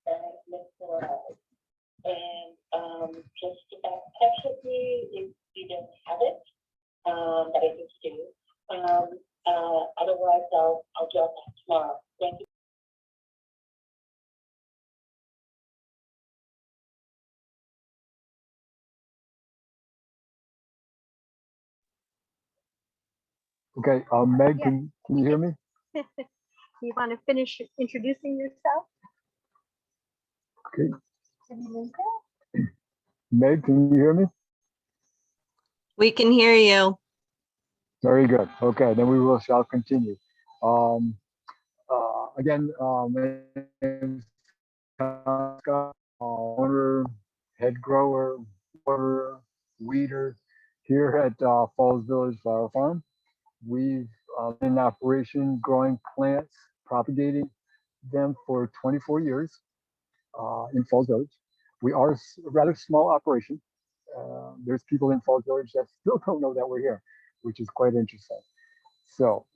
that is mesmerized. And just get back in touch with me if you don't have it, that I need to do. Otherwise, I'll drop that tomorrow. Thank you. Okay, Meg, Yeah. can you hear me? You want to finish introducing yourself? Okay, Meg, can you hear me? We can hear you. Very good. Okay, then shall continue. Again, my name is Scott, owner, head grower, waterer, weeder here at Falls Village Flower Farm. We've been in operation growing plants, propagating them for 24 years in Falls Village. We are a rather small operation. There's people in Falls Village that still don't know that we're here, which is quite interesting. So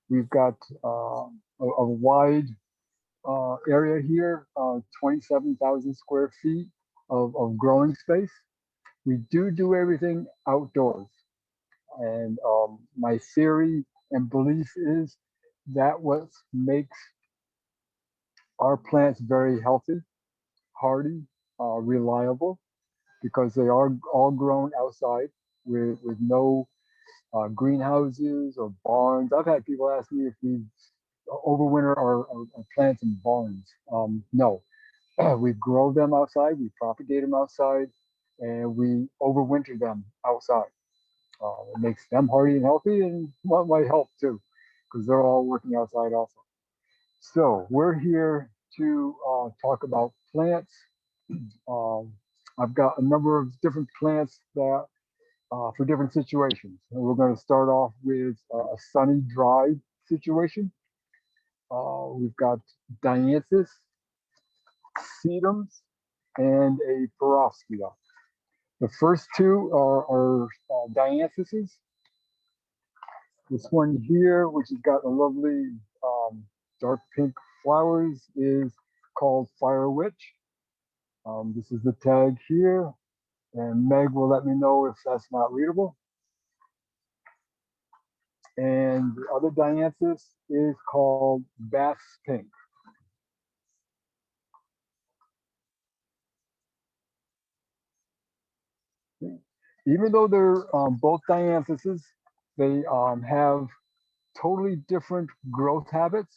we've got a wide area here, 27,000 square feet of growing space. We do everything outdoors. And my theory and belief is that what makes our plants very healthy, hardy, reliable, because they are all grown outside with no greenhouses or barns. I've had people ask me if we overwinter our plants in barns. No, we grow them outside, we propagate them outside, and we overwinter them outside. It makes them hardy and healthy, and might help too, because they're all working outside also. So we're here to talk about plants. Um, I've got a number of different plants that for different situations. And we're going to start off with a sunny, dry situation. We've got Dianthus, sedums, and a perovskita. The first two are Dianthuses. This one here, which has got a lovely dark pink flowers, is called Fire Witch. This is the tag here, and Meg will let me know if that's not readable. And the other Dianthus is called Bass Pink. Even though they're both Dianthuses, they have totally different growth habits.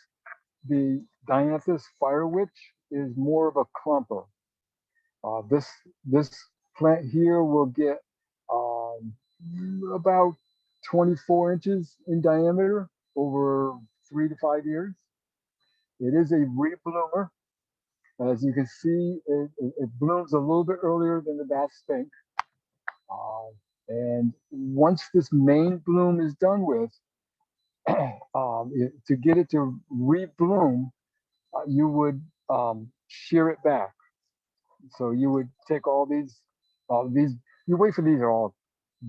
The Dianthus Fire Witch is more of a clumper. This plant here will get about 24 inches in diameter over 3 to 5 years. It is a rebloomer. As you can see, it blooms a little bit earlier than the Bass Pink. And once this main bloom is done with, to get it to rebloom, you would shear it back. So you would take all these, you wait for these are all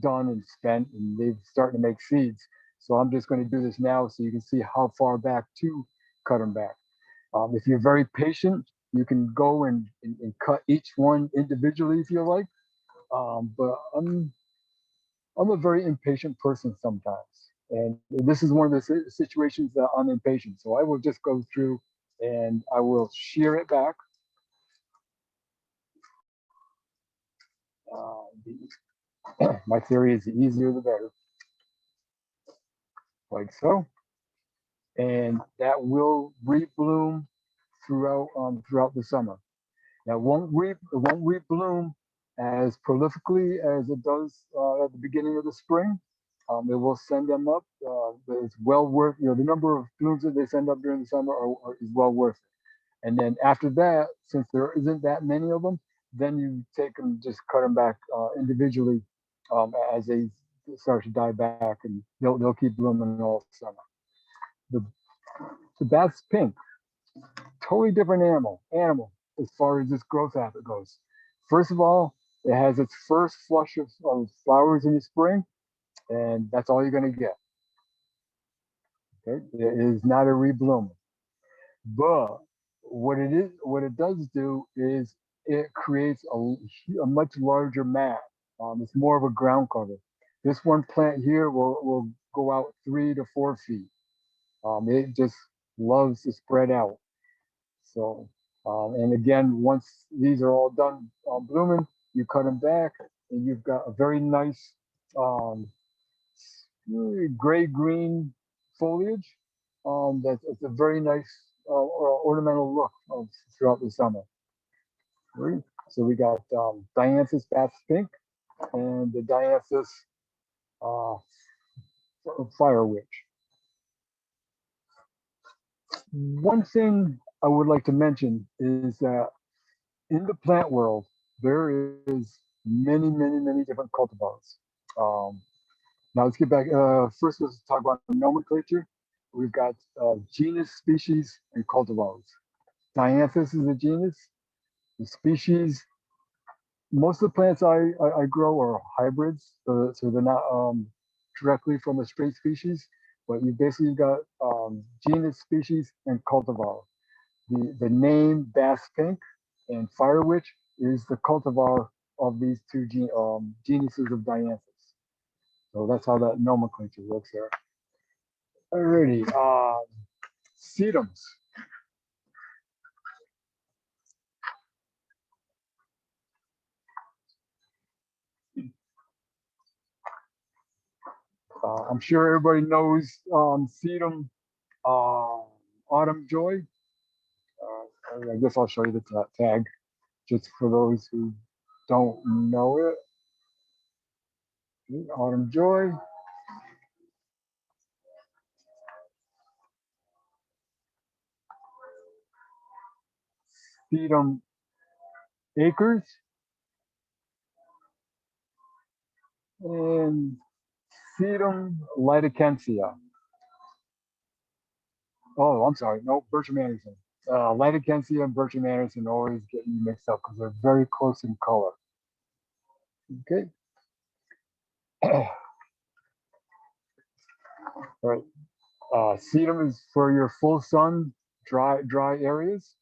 done and spent and they're starting to make seeds. So I'm just going to do this now so you can see how far back to cut them back. If you're very patient, you can go and cut each one individually if you like. But I'm a very impatient person sometimes. And this is one of the situations that I'm impatient. So I will just go through and I will shear it back. My theory is the easier the better, like so. And that will rebloom throughout the summer. Now it won't rebloom as prolifically as it does at the beginning of the spring. It will send them up. But it's well worth, the number of blooms that they send up during the summer is well worth it. And then after that, since there isn't that many of them, then you take them, just cut them back individually as they start to die back, and they'll keep blooming all summer. The, the Bass Pink, totally different animal as far as this growth habit goes. First of all, it has its first flush of flowers in the spring, and that's all you're going to get. Okay, it is not a rebloom, but what it does do is it creates a much larger mat. It's more of a ground cover. This one plant here will go out 3 to 4 feet. It just loves to spread out. So, and again, once these are all done blooming, you cut them back, and you've got a very nice um, gray green foliage. That's it's a very nice ornamental look throughout the summer. Right? So we got Dianthus bass pink and the Dianthus uh, fire witch. One thing I would like to mention is that in the plant world, there is many different cultivars. Um, Now let's get back. First, let's talk about nomenclature. We've got genus, species, and cultivars. Dianthus is a genus. The species, most of the plants I grow are hybrids, so they're not directly from a straight species, but you basically got genus, species, and cultivar. The name Bass Pink and Fire Witch is the cultivar of these two genuses of Dianthus. So that's how that nomenclature works there. Alrighty, sedums. I'm sure everybody knows sedum autumn joy. I guess I'll show you the tag just for those who don't know it. Autumn joy. Sedum acres. And sedum lightichensia. Oh, I'm sorry. No, Bertram Anderson. Lightichensia and Bertram Anderson always get me mixed up because they're very close in color. Okay. All right. Sedum is for your full sun, dry areas.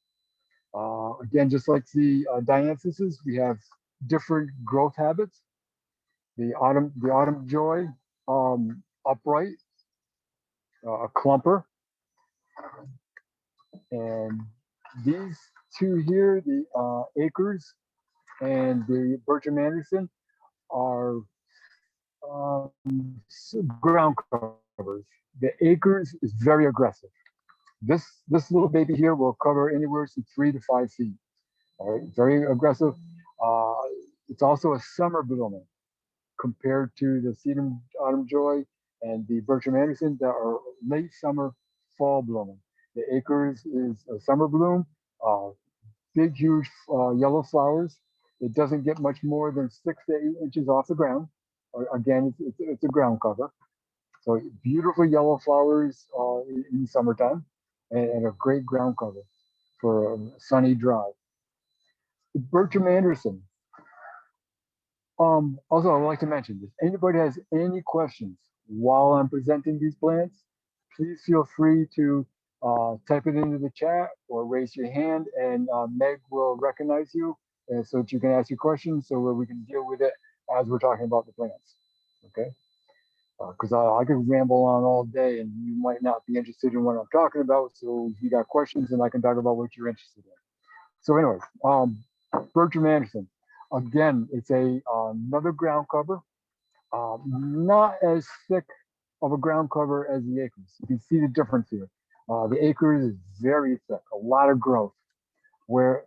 Again, just like the Dianthuses, we have different growth habits. The autumn joy, upright, a clumper, and these two here, the acres and the Bertram Anderson, are ground covers. The acres is very aggressive. This little baby here will cover anywhere from 3 to 5 feet. All right, very aggressive. Uh, it's also a summer bloomer compared to the sedum autumn joy and the Bertram Anderson that are late summer, fall blooming. The acres is a summer bloom, big, huge yellow flowers. It doesn't get much more than 6 to 8 inches off the ground. Again, it's a ground cover. So beautiful yellow flowers in summertime, and a great ground cover for a sunny drive. Bertram Anderson. Also, I'd like to mention, if anybody has any questions while I'm presenting these plants, please feel free to type it into the chat or raise your hand, and Meg will recognize you so that you can ask your questions so that we can deal with it as we're talking about the plants. Okay? Because I could ramble on all day and you might not be interested in what I'm talking about. So if you got questions, and I can talk about what you're interested in. So anyways, Bertram Anderson. Again, it's another ground cover. Not as thick of a ground cover as the acres. You can see the difference here. The acres is very thick, a lot of growth. Where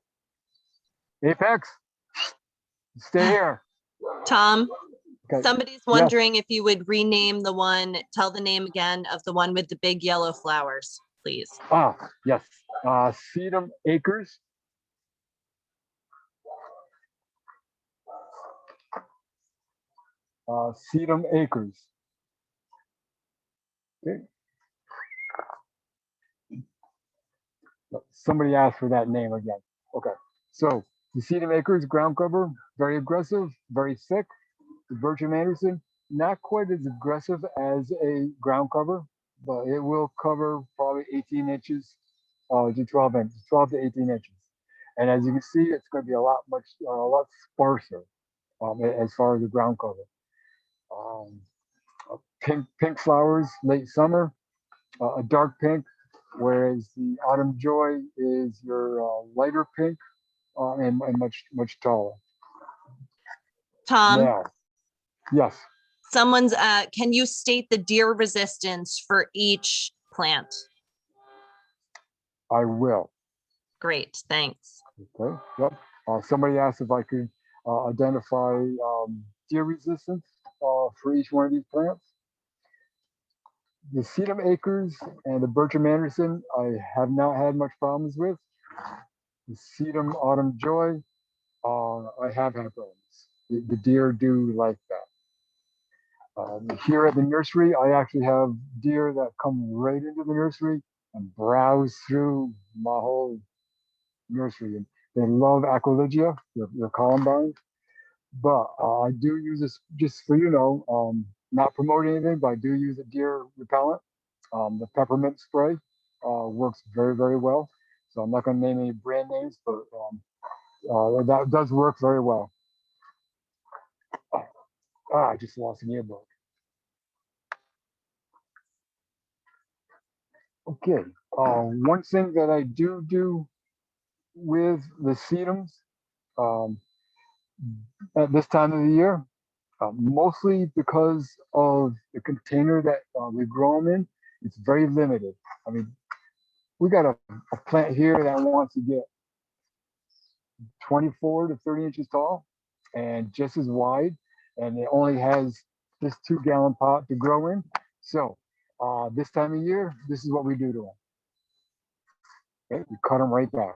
Apex, stay here. Tom, Okay. somebody's wondering if you would rename the one, tell the name again of the one with the big yellow flowers, please. Yes. Sedum Acres. Sedum Acres. Okay. Somebody asked for that name again. Okay. So the Sedum Acres ground cover, very aggressive, very thick. The Bertram Anderson, not quite as aggressive as a ground cover, but it will cover probably 18 inches to 12 inches, 12 to 18 inches. And as you can see, it's going to be a lot sparser as far as the ground cover. Um, pink flowers, late summer, a dark pink, whereas the autumn joy is your lighter pink and much taller. Tom, Now, yes, can you state the deer resistance for each plant? I will. Great, thanks. Okay, yep. Somebody asked if I could identify deer resistance for each one of these plants. The sedum acres and the Bertram Anderson, I have not had much problems with. The sedum autumn joy, I have had problems. The deer do like that. Here at the nursery, I actually have deer that come right into the nursery and browse through my whole nursery. And they love Aquilegia, the columbine. But I do use this, just so you know, not promoting anything, but I do use a deer repellent. The peppermint spray works very, very well. So I'm not going to name any brand names, but that does work very well. I just lost an earbud. Okay. One thing that I do with the sedums at this time of the year, mostly because of the container that we grow them in, it's very limited. I mean, we got a plant here that wants to get 24 to 30 inches tall and just as wide, and it only has this 2-gallon pot to grow in. So this time of year, this is what we do to them. Okay, we cut them right back.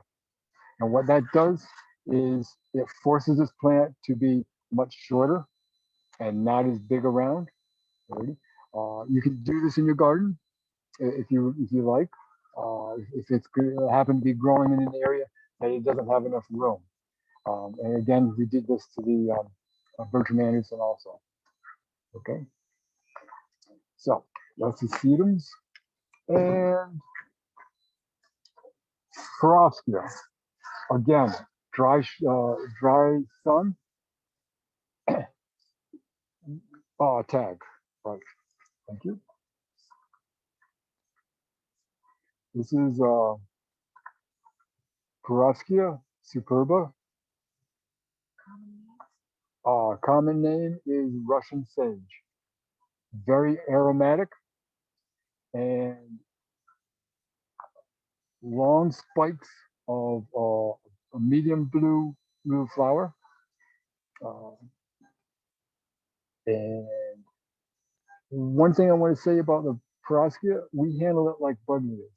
And what that does is it forces this plant to be much shorter and not as big around. You can do this in your garden if you like. If it's happen to be growing in an area that it doesn't have enough room. And again, we did this to the Bertram Anderson also. Okay. So that's the sedums and Perovskite. Again, dry sun. Tag. Right. Thank you. This is Perovskite superba. Common name is Russian sage. Very aromatic and long spikes of a medium blue flower. And one thing I want to say about the Perovskite, we handle it like buddleias.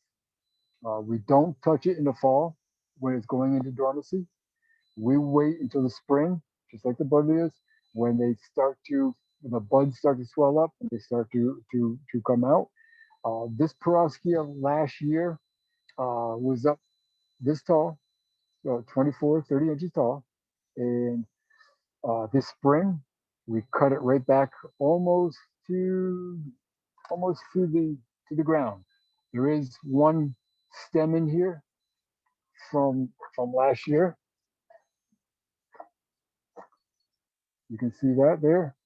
We don't touch it in the fall when it's going into dormancy. We wait until the spring, just like the buddleias, when they start to, the buds start to swell up, and they start to come out. This Perovskite last year was up this tall, 24, 30 inches tall. And this spring, we cut it right back almost to the ground. There is one stem in here from last year. You can see that there.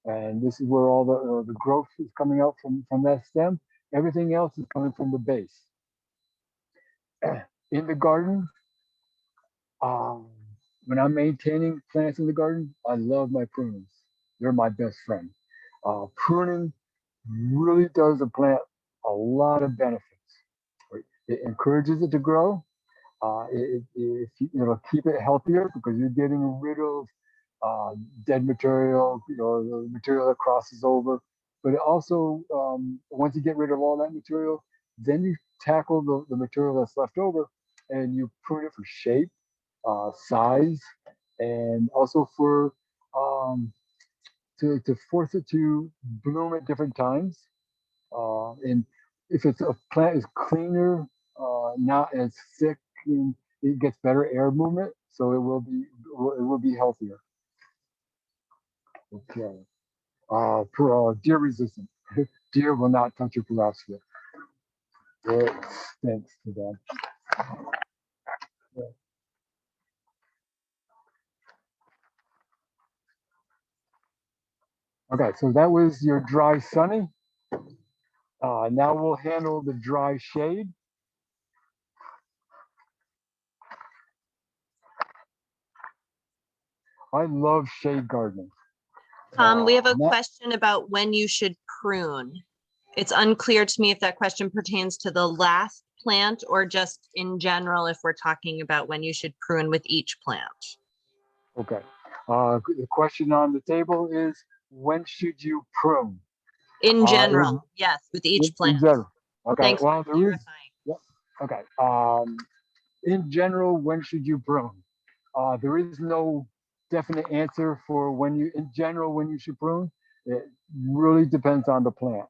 And this is where all the growth is coming out from that stem. Everything else is coming from the base. In the garden, when I'm maintaining plants in the garden, I love my prunings. They're my best friend. Pruning really does a plant a lot of benefits. It encourages it to grow. It'll keep it healthier because you're getting rid of dead material, the material that crosses over. But it also, once you get rid of all that material, then you tackle the material that's left over and you prune it for shape, size, and also for to force it to bloom at different times. And if it's a plant is cleaner, not as thick, and it gets better air movement, so it will be healthier. Okay. Deer resistant. Deer will not touch your Perovskite. It stinks to them. Okay, so that was your dry sunny. Now we'll handle the dry shade. I love shade gardening. We have a Not- question about when you should prune. It's unclear to me if that question pertains to the last plant or just in general, if we're talking about when you should prune with each plant. Okay. The question on the table is, when should you prune? In Uh, general, yes, with each in plant. general. Okay. Thanks Well, for there is. clarifying. Yep. Okay. In general, when should you prune? There is no definite answer for in general, when you should prune. It really depends on the plant.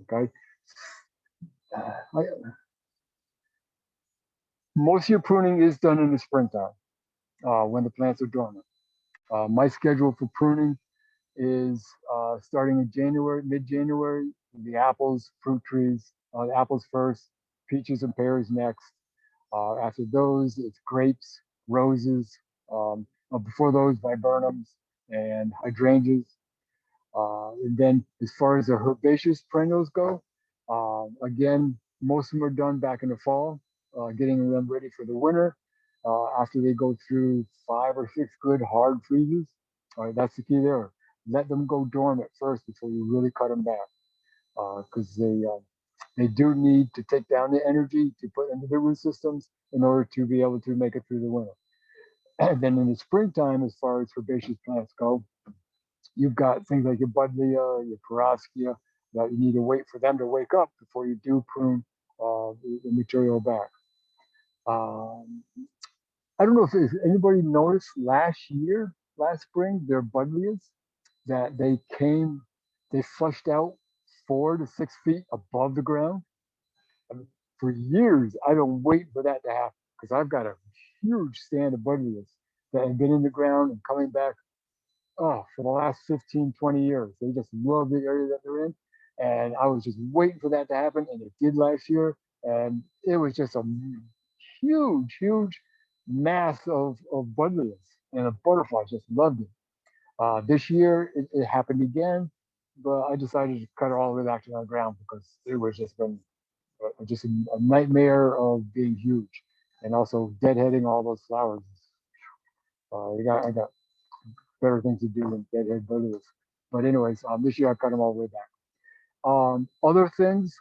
Okay. Most of your pruning is done in the springtime, when the plants are dormant. My schedule for pruning is starting in January, mid-January. The apples, fruit trees, the apples first, peaches and pears next. After those, it's grapes, roses. Before those, viburnums and hydrangeas. And then as far as the herbaceous perennials go, again, most of them are done back in the fall, getting them ready for the winter. After they go through 5 or 6 good hard freezes, all right, that's the key there. Let them go dormant first before you really cut them back, because they do need to take down the energy to put into the root systems in order to be able to make it through the winter. And then in the springtime, as far as herbaceous plants go, you've got things like your buddleia, your paraskia, that you need to wait for them to wake up before you do prune the material back. Um, I don't know if anybody noticed last spring, their buddleias, that they flushed out 4 to 6 feet above the ground. I mean, for years, I've been waiting for that to happen because I've got a huge stand of buddleias that have been in the ground and coming back for the last 15, 20 years. They just love the area that they're in. And I was just waiting for that to happen. And it did last year. And it was just a huge, huge mass of buddleias. And the butterflies just loved it. This year, it happened again. But I decided to cut it all the way back to the ground because it was just a nightmare of being huge. And also deadheading all those flowers. I got better things to do than deadhead buddleias. But anyways, this year I cut them all the way back. Other things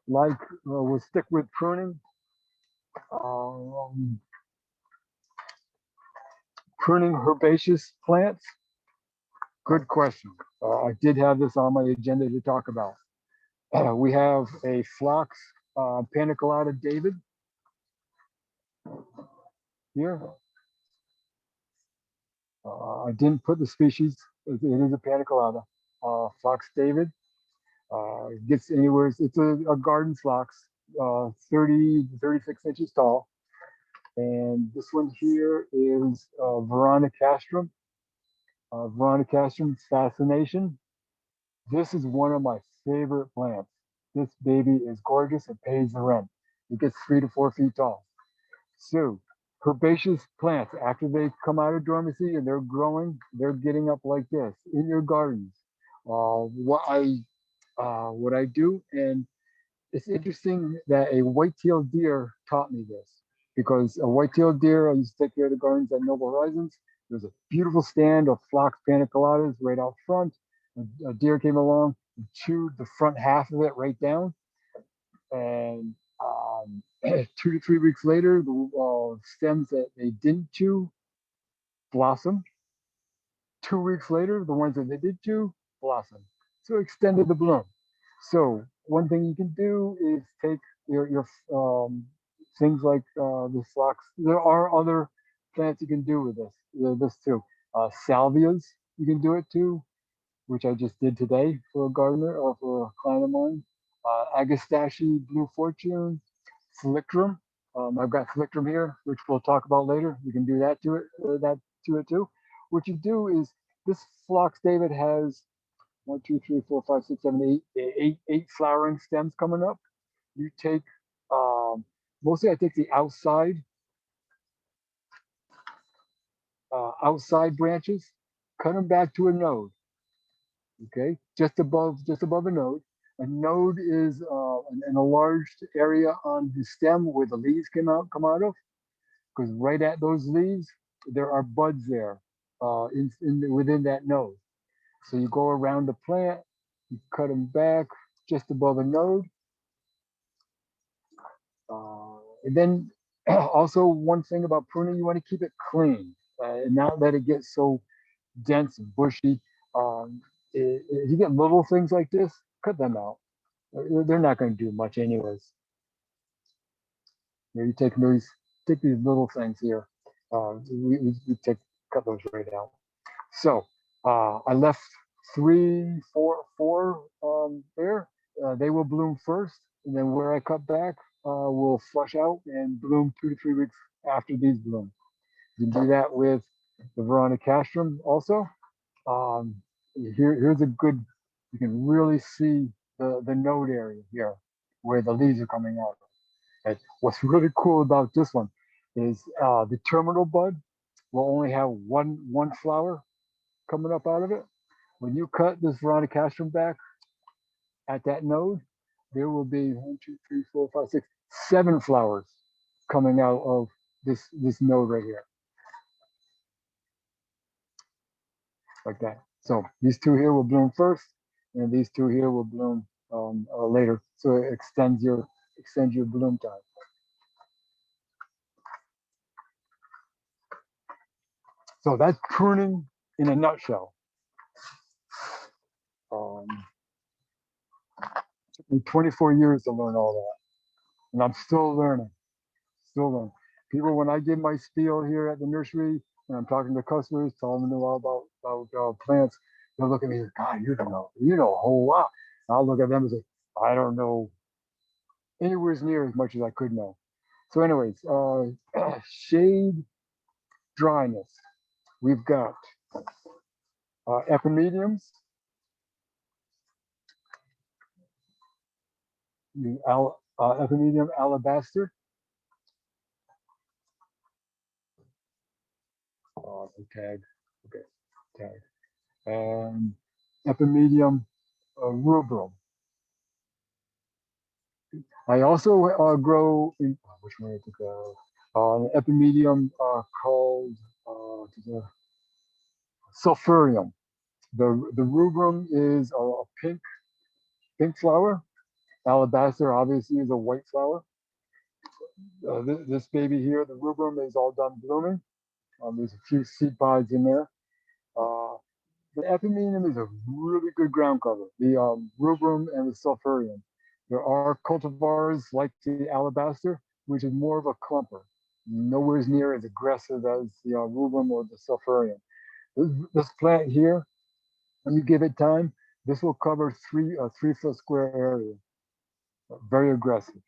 like we'll stick with pruning. Um, Pruning herbaceous plants. Good question. I did have this on my agenda to talk about. We have a phlox paniculata David here. I didn't put the species. It is a paniculata. Phlox David. It gets anywhere. It's a garden phlox, 30 to 36 inches tall. And this one here is Veronicastrum. Veronicastrum fascination. This is one of my favorite plants. This baby is gorgeous. It pays the rent. It gets 3 to 4 feet tall. So herbaceous plants, after they come out of dormancy and they're growing, they're getting up like this in your gardens. What I do, and it's interesting that a white-tailed deer taught me this, because a white-tailed deer, I used to take care of the gardens at Noble Horizons. There's a beautiful stand of phlox paniculatas right out front. A deer came along and chewed the front half of it right down. And 2 to 3 weeks later, the stems that they didn't chew blossomed. 2 weeks later, the ones that they did chew blossomed. So extended the bloom. So one thing you can do is take your things like the phlox. There are other plants you can do with this too. Salvias, you can do it too, which I just did today for a gardener or for a client of mine. Agastache Blue Fortune, Flickrum. I've got Flickrum here, which we'll talk about later. You can do that to it too. What you do is this phlox David has 1, 2, 3, 4, 5, 6, 7, 8 flowering stems coming up. You take mostly I take the outside branches, cut them back to a node. okay, just above a node. A node is an enlarged area on the stem where the leaves come out of, because right at those leaves there are buds there within that node. So you go around the plant, you cut them back just above a node. And then also one thing about pruning, you want to keep it clean and not let it get so dense and bushy. If you get little things like this, cut them out. They're not going to do much anyways. You take these little things here. We cut those right out. So I left four there. They will bloom first, and then where I cut back will flush out and bloom 2 to 3 weeks after these bloom. You can do that with the Veronicastrum also. Here's a good, you can really see the node area here where the leaves are coming out. And what's really cool about this one is the terminal bud will only have one flower coming up out of it. When you cut this Veronicastrum back at that node, there will be 1, 2, 3, 4, 5, 6, 7 flowers coming out of this node right here, like that. So these two here will bloom first, and these two here will bloom later. So it extends your bloom time. So that's pruning in a nutshell. Took me 24 years to learn all that, and I'm still learning. People, when I give my spiel here at the nursery, and I'm talking to customers, telling them all about plants, they'll look at me, God, you know a whole lot. And I'll look at them and say, I don't know anywhere near as much as I could know. So anyways, shade dryness. We've got epimediums, the Epimedium alabaster. Tag, okay, tag. And Epimedium rubrum. I also grow in, which one to go? An epimedium called sulfurium. The rubrum is a pink flower. Alabaster obviously is a white flower. This baby here, the rubrum, is all done blooming. There's a few seed pods in there. The epimedium is a really good ground cover. The rubrum and the sulfurium. There are cultivars like the alabaster, which is more of a clumper, nowhere near as aggressive as the rubrum or the sulfurium. This plant here, when you give it time, this will cover a 3-foot square area. Very aggressive.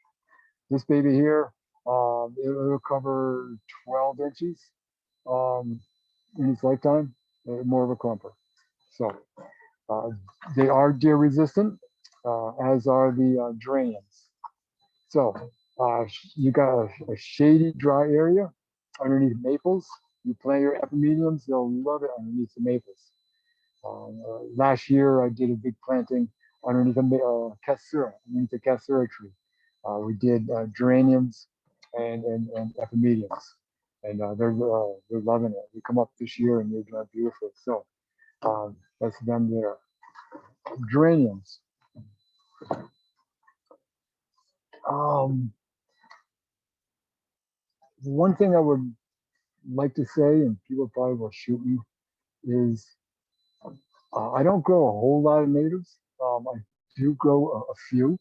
This baby here, it'll cover 12 inches in its lifetime, more of a clumper. So they are deer resistant, as are the geraniums. So you got a shady, dry area underneath maples. You plant your epimediums, they'll love it underneath the maples. Last year, I did a big planting underneath a cassura, underneath the cassura tree. We did geraniums and epimediums, and they're loving it. They come up this year and they're doing beautiful. So that's them there. Geraniums. One thing I would like to say, and people probably will shoot me, is I don't grow a whole lot of natives. I do grow a few.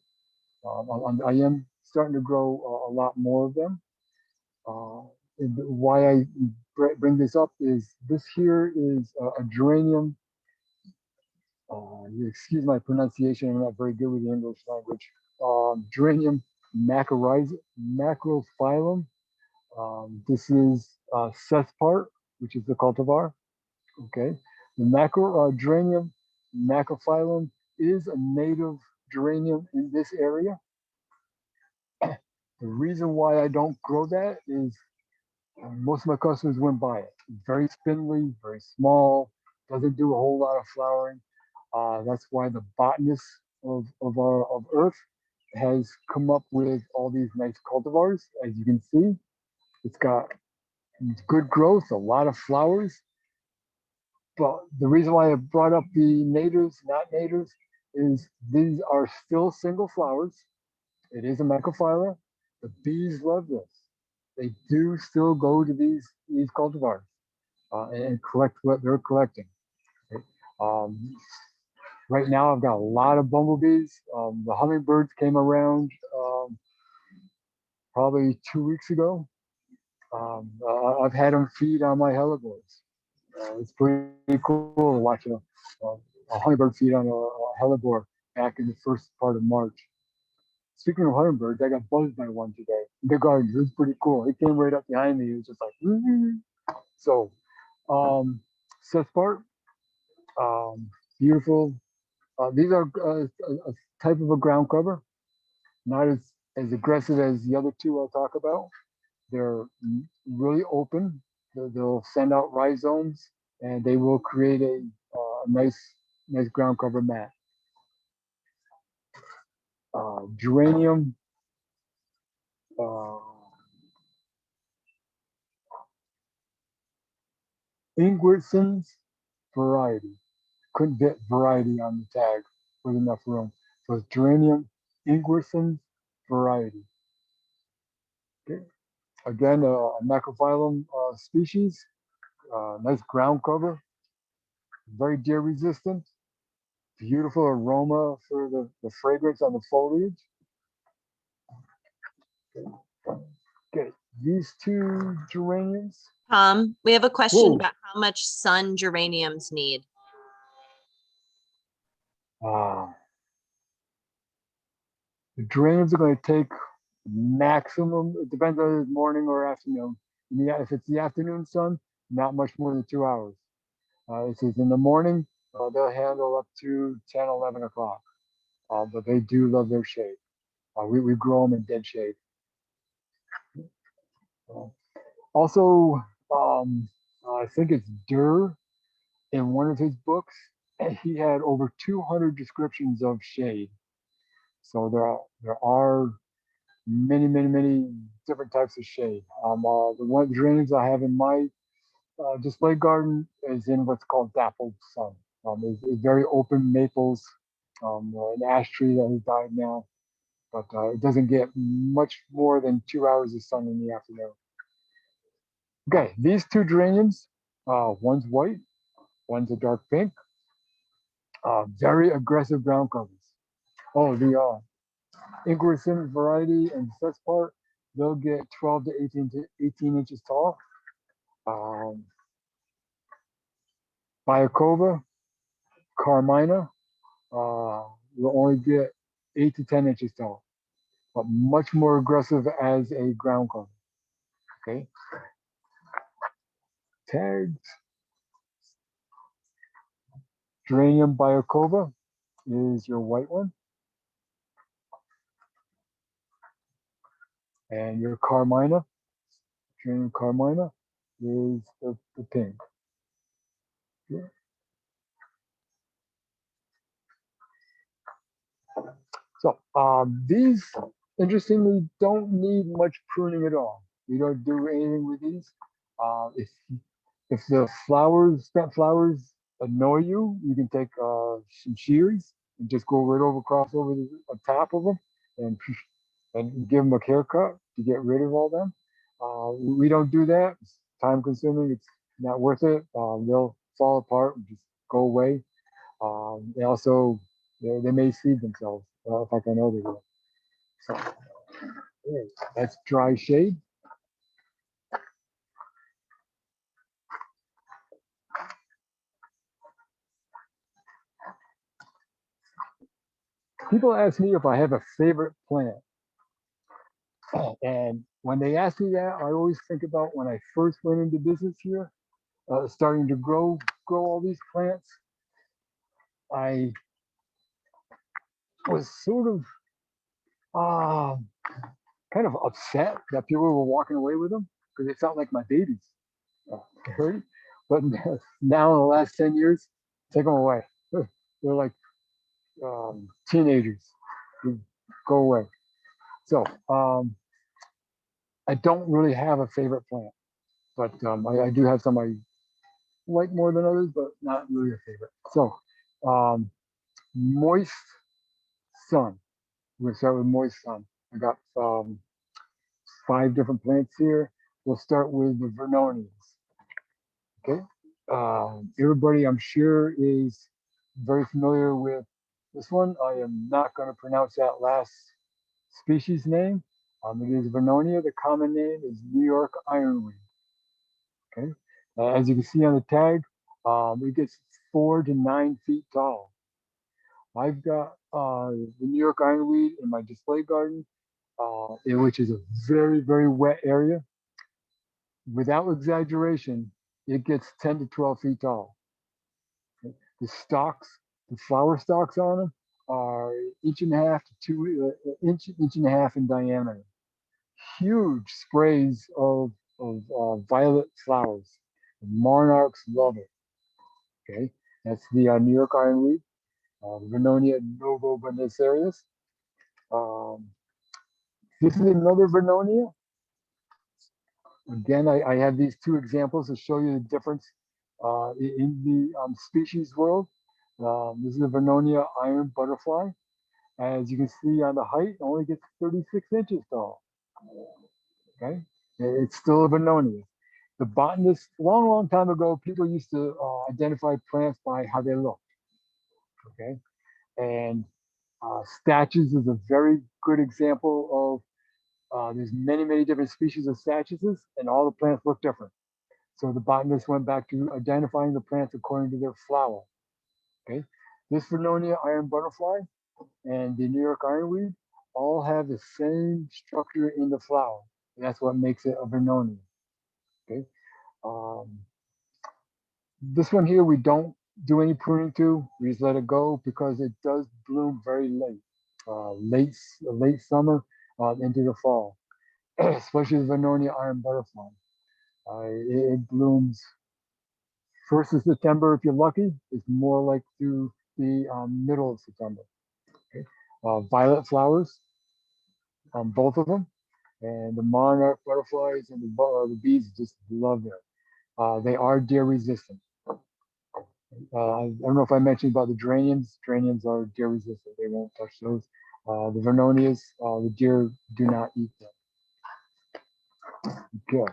I am starting to grow a lot more of them. And why I bring this up is this here is a geranium. Excuse my pronunciation, I'm not very good with the English language. Geranium macrophyllum. This is Sethpart, which is the cultivar. Okay, the geranium macrophyllum is a native geranium in this area. The reason why I don't grow that is most of my customers wouldn't buy it. It's very spindly, very small, doesn't do a whole lot of flowering. That's why the botanist of Earth has come up with all these nice cultivars. As you can see, it's got good growth, a lot of flowers. But the reason why I brought up the natives, not natives, is these are still single flowers. It is a macrophylla. The bees love this. They do still go to these cultivars and collect what they're collecting. Um, right now, I've got a lot of bumblebees. The hummingbirds came around probably 2 weeks ago. I've had them feed on my hellebores. It's pretty cool watching a hummingbird feed on a hellebore back in the first part of March. Speaking of hummingbirds, I got buzzed by one today in the garden. It was pretty cool. It came right up behind me. It was just like, so, Sethpart, beautiful. These are a type of a ground cover, not as aggressive as the other two I'll talk about. They're really open. They'll send out rhizomes, and they will create a nice ground cover mat. Geranium. Ingwertson's variety. Couldn't fit variety on the tag with enough room. So it's geranium Ingwertson's variety. Okay. Again, a macrophyllum species. Nice ground cover. Very deer resistant. Beautiful aroma for the fragrance on the foliage. Okay, these two geraniums. We have a question Whoa. about how much sun geraniums need. The geraniums are going to take maximum, it depends on the morning or afternoon. If it's the afternoon sun, not much more than 2 hours. If it's in the morning, they'll handle up to 10, 11 o'clock. But they do love their shade. We grow them in dead shade. Also, I think it's Durr in one of his books, he had over 200 descriptions of shade. So there are many different types of shade. The one geraniums I have in my display garden is in what's called dappled sun. It's very open maples, an ash tree that has died now, but it doesn't get much more than 2 hours of sun in the afternoon. Okay, these two geraniums, one's white, one's a dark pink, very aggressive ground covers. Oh, the Ingwertson variety and Sethpart, they'll get 12 to 18 inches tall. Biacova, Carmina, will only get 8 to 10 inches tall, but much more aggressive as a ground cover. Okay. Tags. Geranium Biacova is your white one. And your Carmina, Geranium Carmina, is the pink. Yeah. So these, interestingly, don't need much pruning at all. You don't do anything with these. If the spent flowers annoy you, you can take some shears and just go right across over the top of them and give them a haircut to get rid of all them. We don't do that. It's time consuming. It's not worth it. They'll fall apart and just go away. They also, they may seed themselves. In fact, I know they will. So, that's dry shade. People ask me if I have a favorite plant. And when they ask me that, I always think about when I first went into business here, starting to grow all these plants. I was sort of kind of upset that people were walking away with them because they felt like my babies. But now in the last 10 years, take them away. they're like teenagers. They go away. So I don't really have a favorite plant, but I do have some I like more than others, but not really a favorite. So moist sun. We're gonna start with moist sun. I got 5 different plants here. We'll start with the Vernonias. Okay. Everybody, I'm sure, is very familiar with this one. I am not going to pronounce that last species name. It is Vernonia. The common name is New York ironweed. Okay. As you can see on the tag, it gets 4 to 9 feet tall. I've got the New York ironweed in my display garden, which is a very, very wet area. Without exaggeration, it gets 10 to 12 feet tall. Okay. The stalks, the flower stalks on them are 1.5 to 2 inch and a half in diameter. Huge sprays of violet flowers. The monarchs love it. Okay, that's the New York ironweed, Vernonia novobanacerius. This is another Vernonia. Again, I have these 2 examples to show you the difference in the species world. This is a Vernonia iron butterfly. As you can see on the height, it only gets 36 inches tall. Okay, it's still a Vernonia. The botanists, long, long time ago, people used to identify plants by how they look. Okay, and statues is a very good example of. There's many, many different species of statues, and all the plants look different. So the botanists went back to identifying the plants according to their flower. Okay, this Vernonia iron butterfly and the New York ironweed all have the same structure in the flower. And that's what makes it a Vernonia. Okay, this one here we don't do any pruning to. We just let it go because it does bloom very late, late summer into the fall, especially the Vernonia iron butterfly. It blooms 1st of September if you're lucky. It's more like through the middle of September. Okay. Violet flowers, both of them, and the monarch butterflies and the bees just love it. They are deer resistant. I don't know if I mentioned about the geraniums. Geraniums are deer resistant. They won't touch those. The Vernonias, the deer do not eat them. Okay.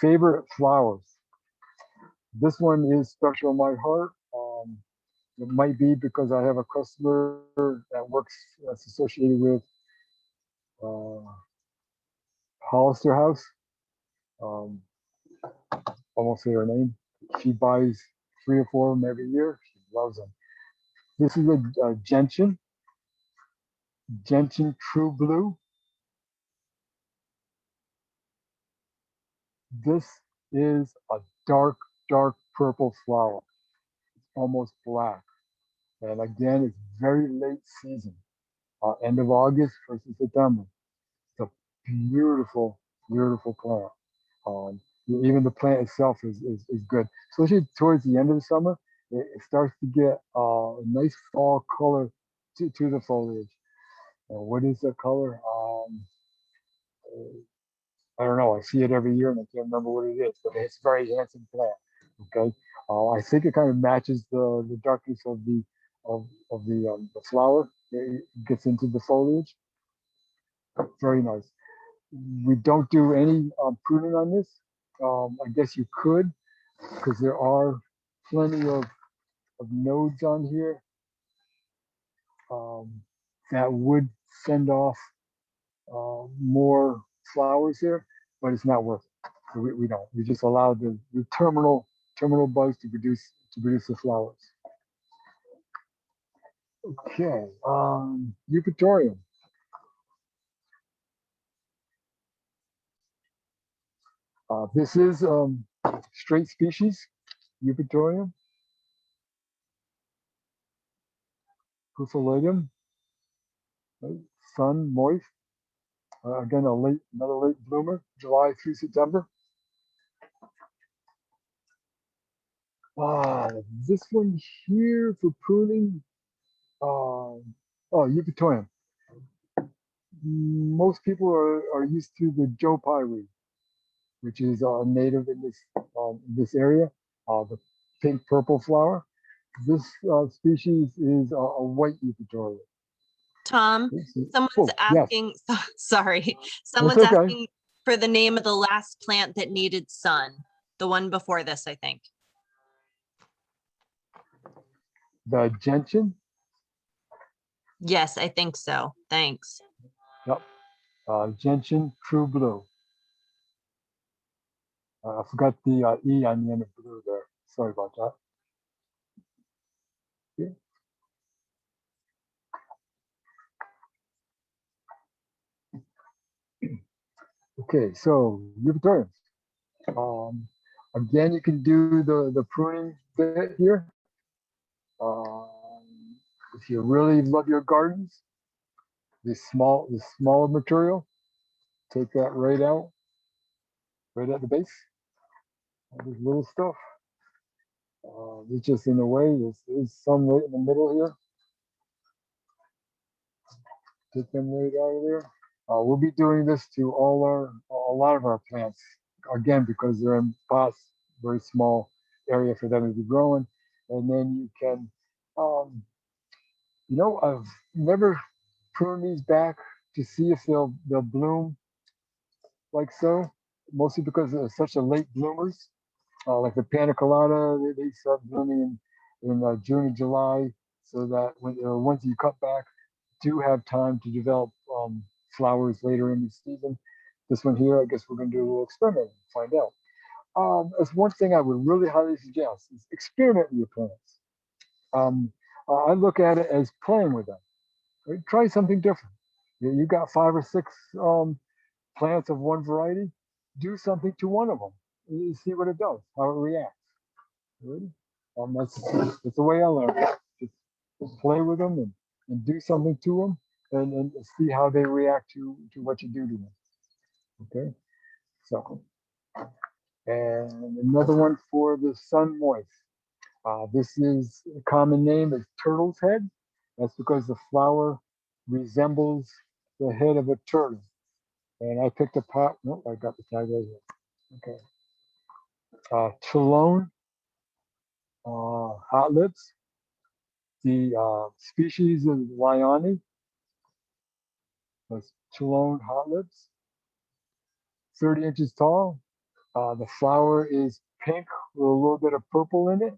Favorite flowers. This one is special in my heart. It might be because I have a customer that works that's associated with Hollister House. Almost say her name. She buys 3 or 4 of them every year. She loves them. This is a gentian True Blue. This is a dark, dark purple flower. It's almost black. And again, it's very late season. End of August, 1st of September. It's a beautiful, beautiful plant. Even the plant itself is good. Especially towards the end of the summer, it starts to get a nice fall color to the foliage. What is the color? I don't know. I see it every year and I can't remember what it is, but it's a very handsome plant. Okay. I think it kind of matches the darkness of the flower. It gets into the foliage. Very nice. We don't do any pruning on this. I guess you could, because there are plenty of nodes on here that would send off more flowers here, but it's not worth it. So we don't. We just allow the terminal buds to produce the flowers. Okay, Eupatorium. This is straight species, Eupatorium, Cruphilatum, right? Sun, moist. Again, another late bloomer, July through September. This one here for pruning, oh, Eupatorium. Most people are used to the Joe Pye weed, which is native in this area, the pink purple flower. This species is a white Eupatorium. Tom, someone's Oh, yes, asking, sorry, that's someone's okay. asking for the name of the last plant that needed sun, the one before this, I think. The gentian, Yes, I think so. Thanks. yep, gentian true blue. I forgot the E on the end of blue there. Sorry about that. Yeah. Okay, so Eupatoriums. Again, you can do the pruning bit here. If you really love your gardens, the smaller material, take that right out, right at the base. All this little stuff. It's just in the way. There's some right in the middle here. Take them right out of there. We'll be doing this to a lot of our plants, again, because they're in pots, very small area for them to be growing. And then you can, I've never pruned these back to see if they'll bloom like so, mostly because they're such a late bloomers. Like the Panna Colada, they start blooming in June and July, so that when once you cut back, do have time to develop flowers later in the season. This one here, I guess we're going to do a little experiment and find out. That's one thing I would really highly suggest is experiment with your plants. I look at it as playing with them. Right? Try something different. You got 5 or 6 plants of one variety. Do something to one of them. You see what it does, how it reacts. Really? That's the way I learn. Just play with them and do something to them and see how they react to what you do to them. Okay, so and another one for the sun moist. This is a common name is turtle's head. That's because the flower resembles the head of a turtle. And I picked a pot. Nope, I got the tag right here. Okay. Chelone, hot lips. The species is Liani. That's Chelone hot lips. 30 inches tall. The flower is pink with a little bit of purple in it,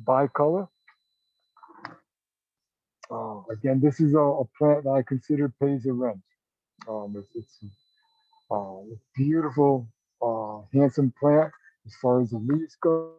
bicolor. Again, this is a plant that I consider pays the rent. It's a beautiful, handsome plant as far as the leaves go.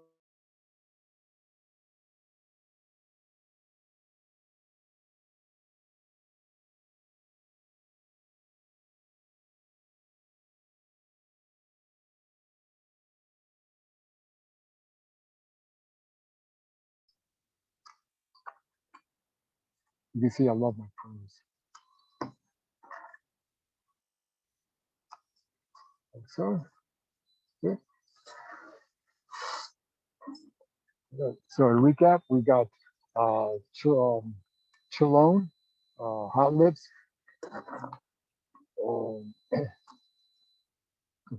You can see I love my prunes. Like so. Yeah. Good. So to recap, we got Chelone, hot lips, um,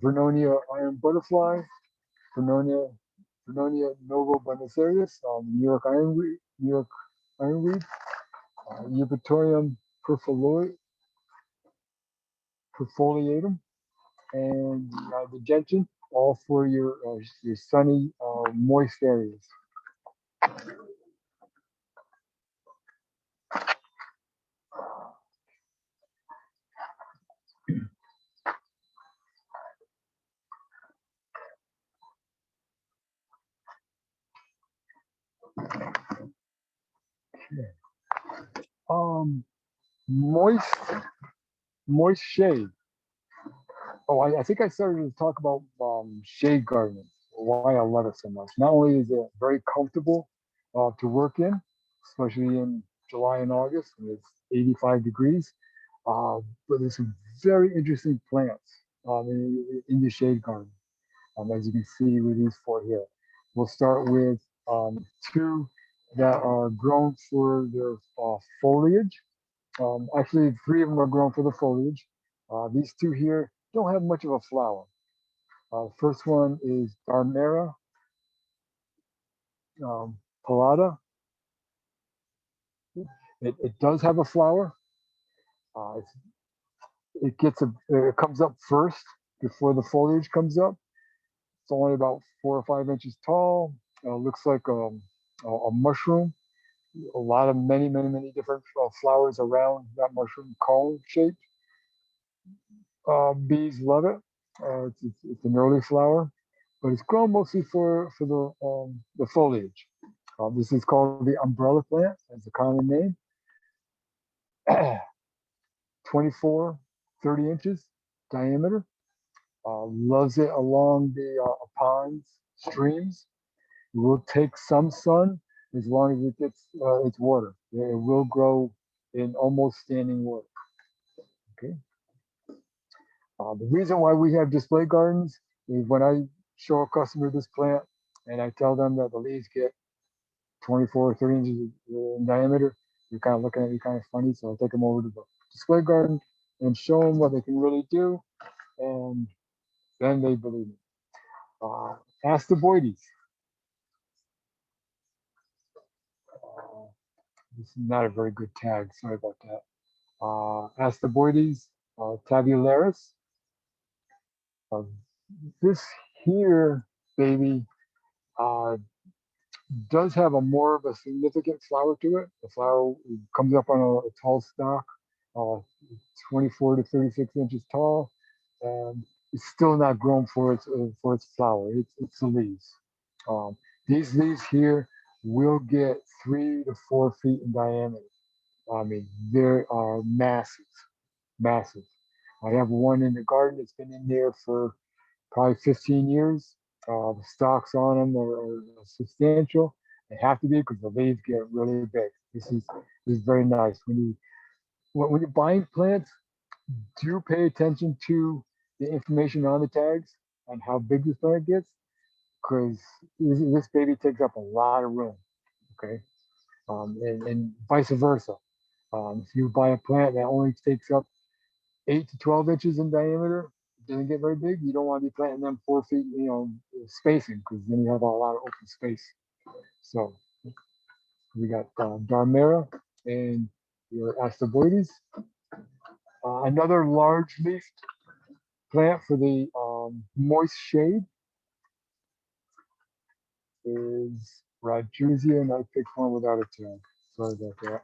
Vernonia iron butterfly, Vernonia novo Buenos New York ironweed, Eupatorium perfoliatum, and the gentian, all for your sunny, moist areas. Um, moist, moist shade. Oh, I think I started to talk about shade gardening, why I love it so much. Not only is it very comfortable to work in, especially in July and August when it's 85 degrees, but there's some very interesting plants in the shade garden, as you can see with these 4 here. We'll start with two that are grown for their foliage. Actually, three of them are grown for the foliage. These two here don't have much of a flower. The first one is Darmera palata. It does have a flower. It comes up first before the foliage comes up. It's only about 4 or 5 inches tall. Looks like a mushroom. A lot of many different flowers around that mushroom, cone shaped. Bees love it. It's an early flower, but it's grown mostly for the foliage. This is called the umbrella plant, as a common name. 24, 30 inches diameter. Loves it along the ponds, streams. It will take some sun as long as it gets its water. It will grow in almost standing water. Okay. The reason why we have display gardens is when I show a customer this plant and I tell them that the leaves get 24 or 30 inches in diameter, you're kind of looking at me kind of funny. So I take them over to the display garden and show them what they can really do. And then they believe me. Astroboides. This is not a very good tag. Sorry about that. Astroboides tabularis. This here, baby, does have a more of a significant flower to it. The flower comes up on a tall stalk, 24 to 36 inches tall, and it's still not grown for its flower. It's the leaves. These leaves here will get 3 to 4 feet in diameter. I mean, they are massive, massive. I have one in the garden that's been in there for probably 15 years. The stalks on them are substantial. They have to be because the leaves get really big. This is very nice. When you're buying plants, do pay attention to the information on the tags and how big this plant gets, because this baby takes up a lot of room. Okay, and vice versa. If you buy a plant that only takes up 8 to 12 inches in diameter, doesn't get very big, you don't want to be planting them 4 feet, spacing, because then you have a lot of open space. So we got Darmera and your Astroboides. Another large leaf plant for the moist shade is Rodgersia, and I picked one without a tag. Sorry about that.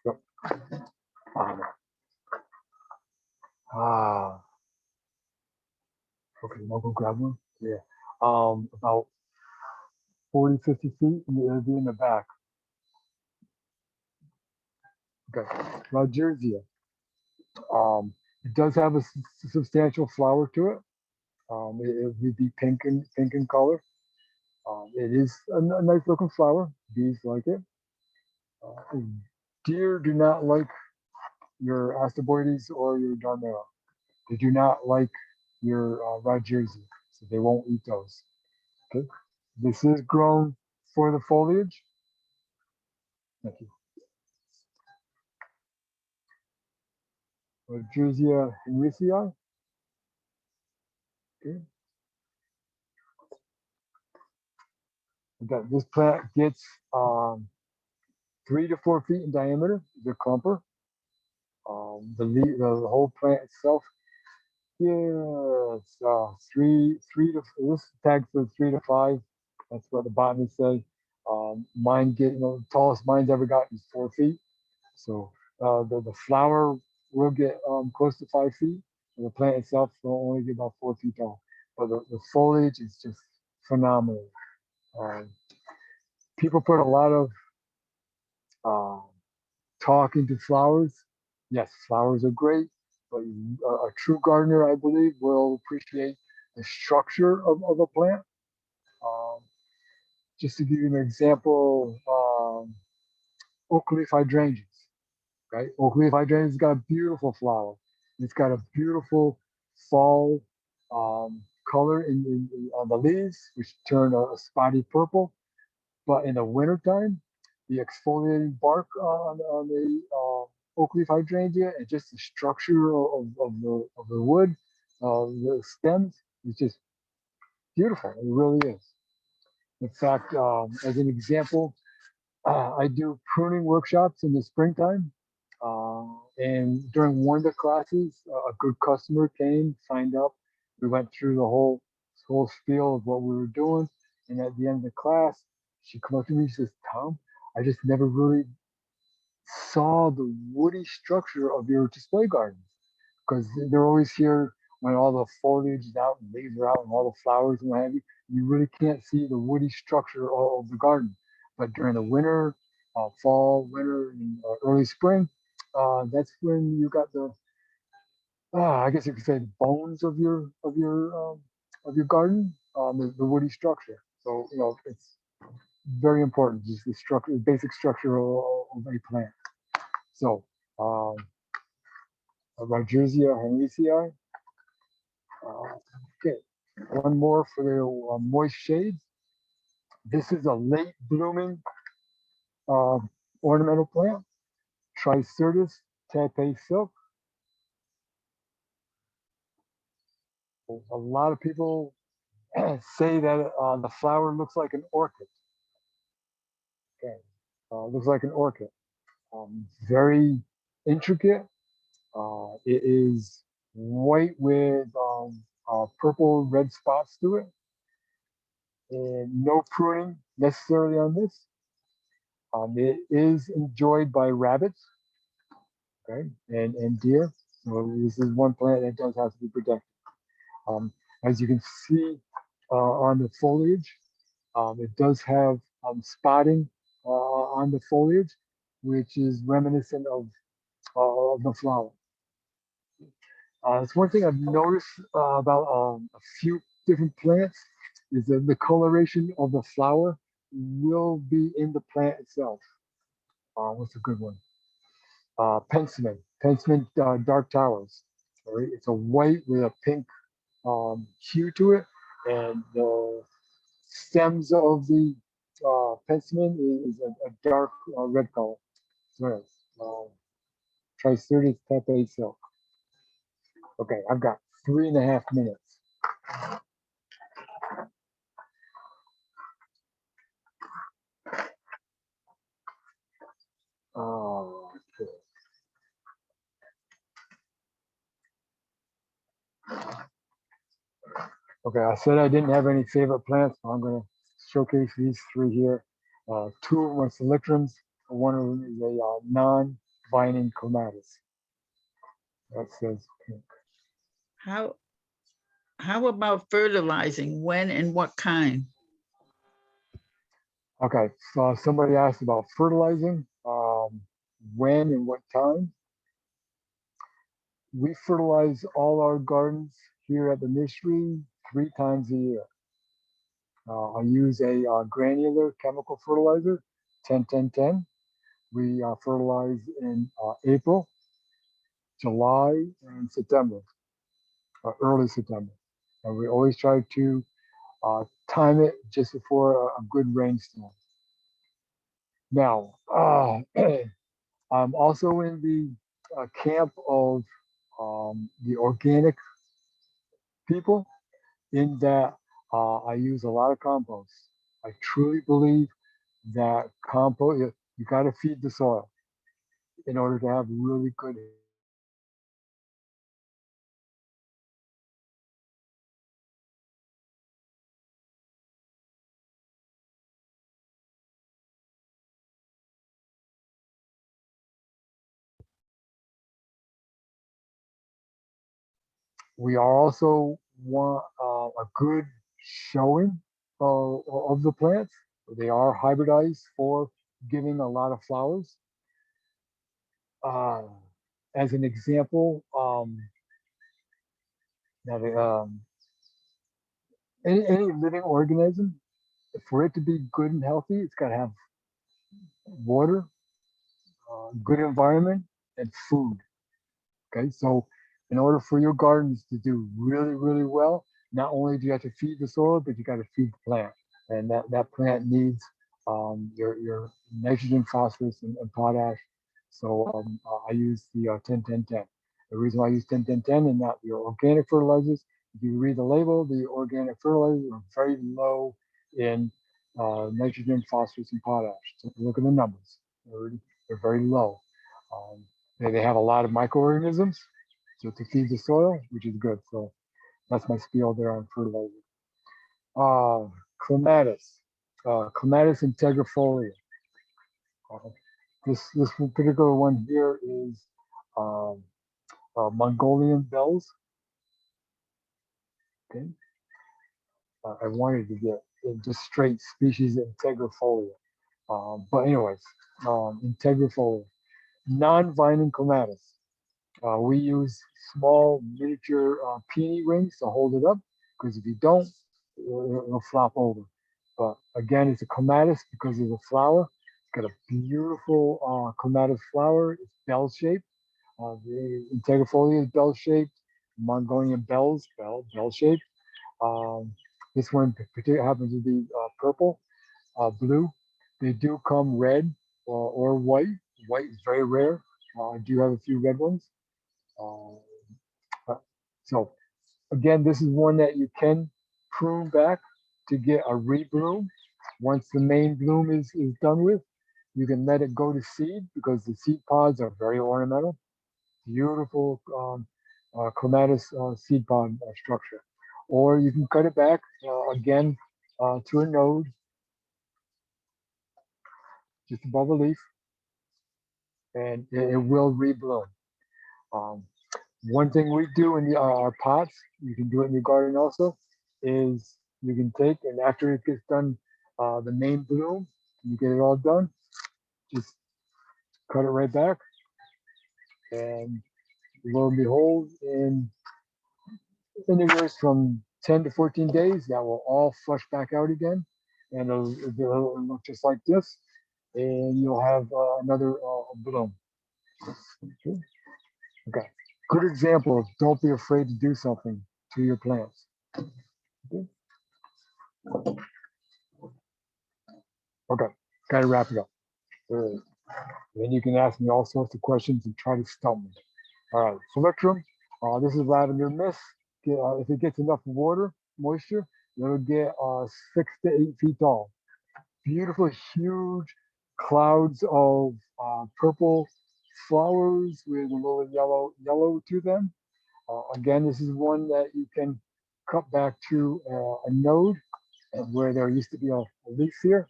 Yep. Okay, I'll go grab one. Yeah. About 40, 50 feet, and it'll be in the back. Okay, Rodgersia. It does have a substantial flower to it. It would be pink in color. It is a nice looking flower. Bees like it. Deer do not like your Astroboides or your Darmera. They do not like your Rodgersia, so they won't eat those. Okay, this is grown for the foliage. Thank you. Rodgersia henricii. Okay. Okay. This plant gets 3 to 4 feet in diameter. The clumper. The whole plant itself. Yeah, it's three to this tag says 3 to 5. That's what the botanists say. Mine get the tallest mine's ever gotten is 4 feet. So the flower will get close to 5 feet. And the plant itself will only get about 4 feet tall. But the foliage is just phenomenal. People put a lot of talk into flowers. Yes, flowers are great, but a true gardener, I believe, will appreciate the structure of a plant. Just to give you an example, oak leaf hydrangeas, right? Oak leaf hydrangeas got a beautiful flower. It's got a beautiful fall color on the leaves, which turn a spotty purple. But in the wintertime, the exfoliating bark on the oak leaf hydrangea and just the structure of the wood, the stems, is just beautiful. It really is. In fact, as an example, I do pruning workshops in the springtime. And during one of the classes, a good customer came, signed up. We went through the whole spiel of what we were doing. And at the end of the class, she come up to me and says, Tom, I just never really saw the woody structure of your display gardens. Because they're always here when all the foliage is out and leaves are out and all the flowers and what have you. You really can't see the woody structure of the garden. But during the winter, fall, winter, and early spring, that's when you got the, I guess you could say, the bones of your garden, the woody structure. So it's very important, just the structure, the basic structure of a plant. So, Rodgersia henricii. Okay, one more for the moist shades. This is a late blooming ornamental plant, Tricertis tape silk. A lot of people say that the flower looks like an orchid. Okay, looks like an orchid. Very intricate. It is white with purple red spots to it. And no pruning necessarily on this. It is enjoyed by rabbits, okay, and deer. So this is one plant that does have to be protected. As you can see on the foliage, it does have spotting on the foliage, which is reminiscent of the flower. It's one thing I've noticed about a few different plants is that the coloration of the flower will be in the plant itself. What's a good one? Penstemon dark towers. All right, it's a white with a pink hue to it, and the stems of the penstemon is a dark red color. So, Tricertis tape silk. Okay, I've got 3.5 minutes. Oh, okay, I said I didn't have any favorite plants, so I'm going to showcase these three here. Two of them are Calyctrums. One of them is a non-vining clematis. That says pink. How about fertilizing? When and what kind? Okay, so somebody asked about fertilizing. When and what time? We fertilize all our gardens here at the nursery 3 times a year. I use a granular chemical fertilizer, 10-10-10. We fertilize in April, July, and September, early September. And we always try to time it just before a good rainstorm. Now, I'm also in the camp of the organic people, in that I use a lot of compost. I truly believe that compost, you got to feed the soil in order to have really good. We are also want a good showing of the plants. They are hybridized for giving a lot of flowers. As an example, now any living organism, for it to be good and healthy, it's got to have water, good environment, and food. Okay, so in order for your gardens to do really, really well, not only do you have to feed the soil, but you got to feed the plant, and that plant needs your nitrogen, phosphorus, and potash. So I use the 10-10-10. The reason why I use 10-10-10 and not your organic fertilizers, if you read the label, the organic fertilizers are very low in nitrogen, phosphorus, and potash. So if you look at the numbers, they're very low. They have a lot of microorganisms, so to feed the soil, which is good. So that's my spiel there on fertilizer. Clematis, Clematis integrifolia. This particular one here is Mongolian bells. Okay, I wanted to get just straight species integrifolia, but anyways, integrifolia, non-vining clematis. We use small miniature peony rings to hold it up, because if you don't, it'll flop over. But again, it's a clematis because of the flower. It's got a beautiful clematis flower. It's bell shaped. The integrifolia is bell shaped. Mongolian bells, bell shaped. This one particularly happens to be purple, blue. They do come red or white. White is very rare. I do have a few red ones. So again, this is one that you can prune back to get a rebloom. Once the main bloom is done with, you can let it go to seed, because the seed pods are very ornamental. Beautiful clematis seed pod structure. Or you can cut it back again to a node just above a leaf, and it will rebloom. One thing we do in our pots, you can do it in your garden also, is you can take, and after it gets done, the main bloom, you get it all done, just cut it right back, and lo and behold, in anywhere from 10 to 14 days, that will all flush back out again, and it'll look just like this, and you'll have another bloom. Okay. Good example of don't be afraid to do something to your plants. Okay, gotta wrap it up. Then you can ask me all sorts of questions and try to stump me. All right, Selectrum. This is lavender mist. If it gets enough water, moisture, it'll get 6 to 8 feet tall. Beautiful, huge clouds of purple flowers with a little yellow to them. Again, this is one that you can cut back to a node where there used to be a leaf here.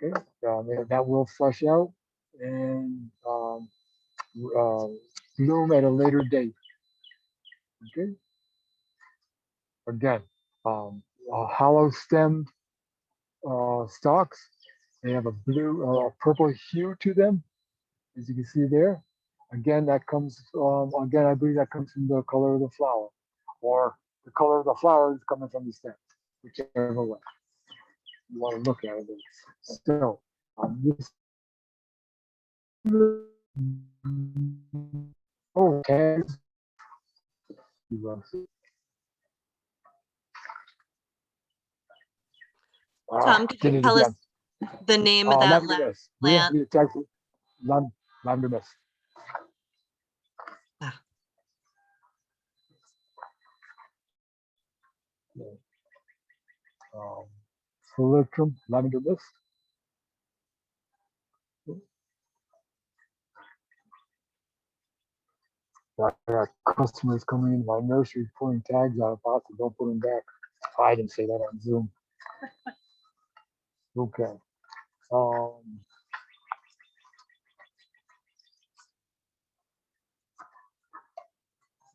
Okay, that will flush out and bloom at a later date. Okay. Again, hollow stemmed stalks. They have a blue, purple hue to them, as you can see there. Again, that comes again, I believe that comes from the color of the flower, or the color of the flower is coming from the stem, whichever way you want to look at it. So, this. Oh, tags. Tom, could Did you it tell again. us the name of that Lavender mist. plant? Yeah, exactly. Lavender mist. Ah. Selectrum lavender mist. I got customers coming in my nursery pulling tags out of pots and don't put them back. I didn't say that on Zoom. Okay.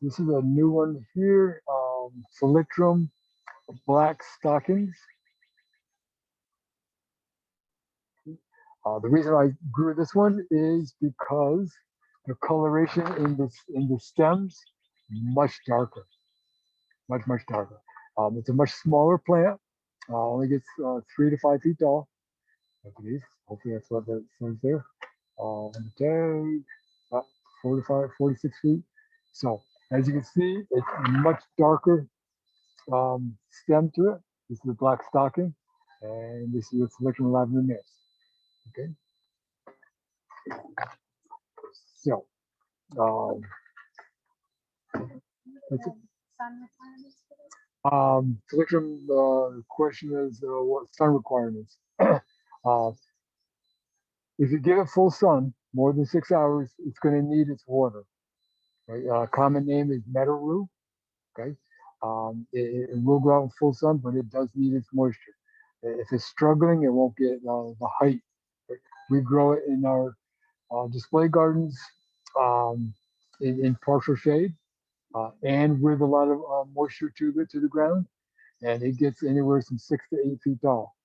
This is a new one here. Selectrum black stockings. The reason I grew this one is because the coloration in the stems much darker, much darker. It's a much smaller plant. Only gets 3 to 5 feet tall, I believe. Hopefully that's what that says there. Okay, 45, 46 feet. So as you can see, it's much darker stem to it. This is the black stocking, and this is the Selectrum lavender mist. Okay. So, that's it. Selectrum, the question is, what sun requirements? Uh, if you give it full sun, more than 6 hours, it's going to need its water. Right? Common name is meadow rue. Okay. It will grow out in full sun, but it does need its moisture. If it's struggling, it won't get the height. Right? We grow it in our display gardens um, in partial shade and with a lot of moisture to the ground, and it gets anywhere from 6 to 8 feet tall.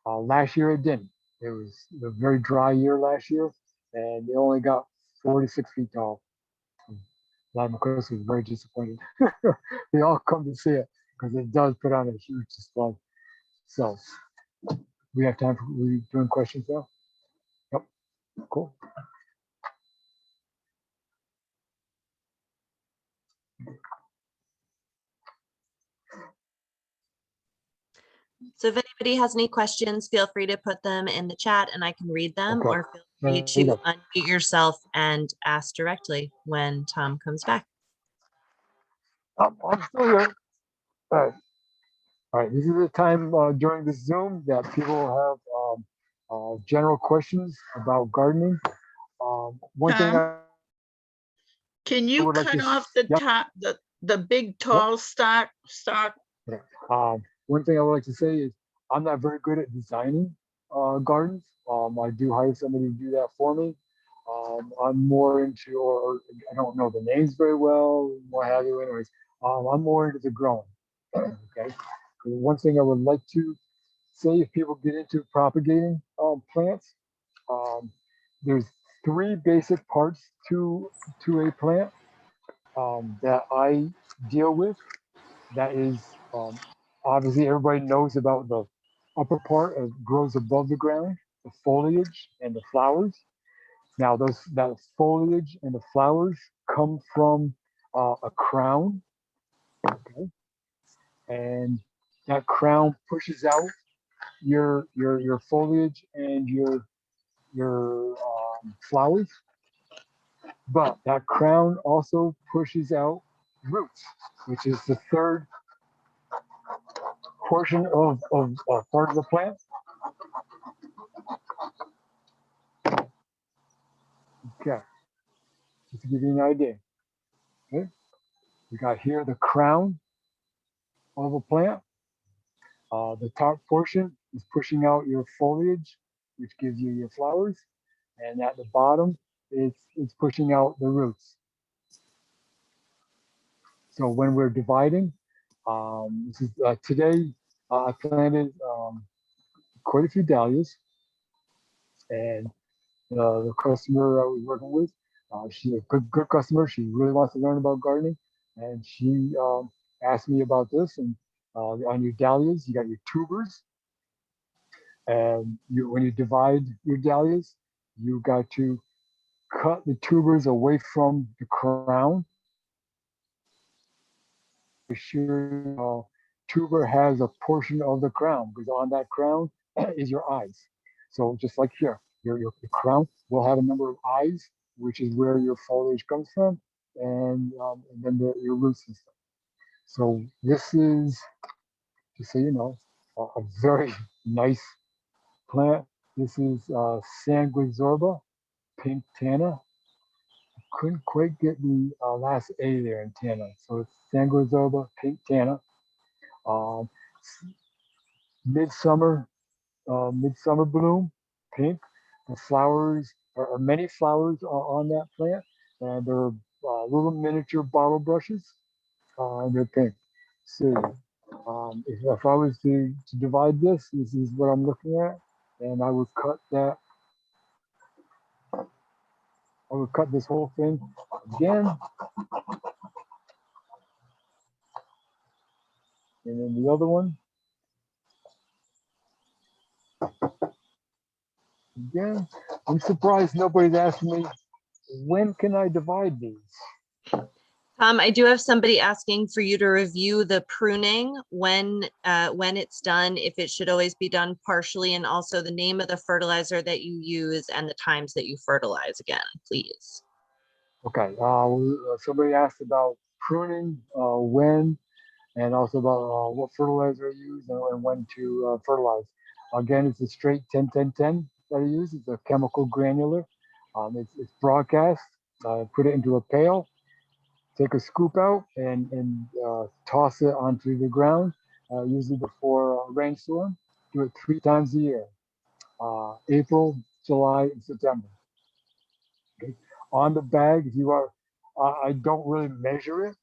Last year it didn't. It was a very dry year last year, and it only got 4 to 6 feet tall. A lot of my customers was very disappointed. They all come to see it because it does put on a huge display. So we have time for we doing questions now. Yep, cool. So if anybody has any questions, feel free to put them in the chat and I can read them, Okay. or feel free There you to go. unmute yourself and ask directly when Tom comes back. I'm still here. All right. All right. This is the time during this Zoom that people have general questions about gardening. One thing Tom, I can you would like cut to, off the yep, top, the big tall stock? yeah. One thing I would like to say is I'm not very good at designing gardens. I do hire somebody to do that for me. I'm more into, or I don't know the names very well, what have you. Anyways, I'm more into the growing. Okay. One thing I would like to say, if people get into propagating plants, um, there's 3 basic parts to a plant that I deal with. That is obviously everybody knows about the upper part that grows above the ground, the foliage and the flowers. Now that foliage and the flowers come from a crown, okay, and that crown pushes out your foliage and your flowers, but that crown also pushes out roots, which is the third portion of part of the plant. Okay, just to give you an idea. Okay, we got here the crown of a plant. The top portion is pushing out your foliage, which gives you your flowers, and at the bottom, it's pushing out the roots. So when we're dividing, this is today I planted quite a few dahlias, and the customer I was working with, she's a good customer. She really wants to learn about gardening, and she asked me about this. And on your dahlias, you got your tubers, and when you divide your dahlias, you got to cut the tubers away from the crown. Make sure tuber has a portion of the crown, because on that crown is your eyes. So just like here, your crown will have a number of eyes, which is where your foliage comes from, and then your root system. So this is, just so you know, a very nice plant. This is Sanguizorba pink Tana. Couldn't quite get the last A there in Tana. So it's Sanguizorba pink Tana. Um, midsummer, midsummer bloom, pink. The flowers are many flowers on that plant, and they're little miniature bottle brushes. They're pink. So if I was to divide this is what I'm looking at, and I would cut that. I would cut this whole thing again, and then the other one again. I'm surprised nobody's asked me, when can I divide these? Tom, I do have somebody asking for you to review the pruning when it's done, if it should always be done partially, and also the name of the fertilizer that you use and the times that you fertilize again, please. Okay, somebody asked about pruning, when, and also about what fertilizer I use and when to fertilize. Again, it's a straight 10-10-10 that I use. It's a chemical granular. It's broadcast. Put it into a pail, take a scoop out and toss it onto the ground, usually before a rainstorm. Do it 3 times a year, April, July, and September. Okay. On the bag, if you are, I don't really measure it.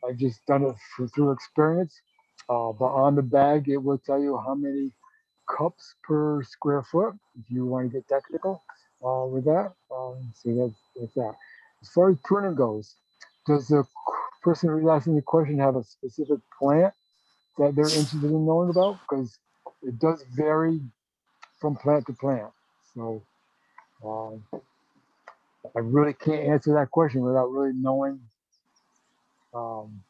I've just done it through experience. But on the bag, it will tell you how many cups per square foot, if you want to get technical with that. So that's that. As far as pruning goes, does the person who's asking the question have a specific plant that they're interested in knowing about? Because it does vary from plant to plant. So um, I really can't answer that question without really knowing um,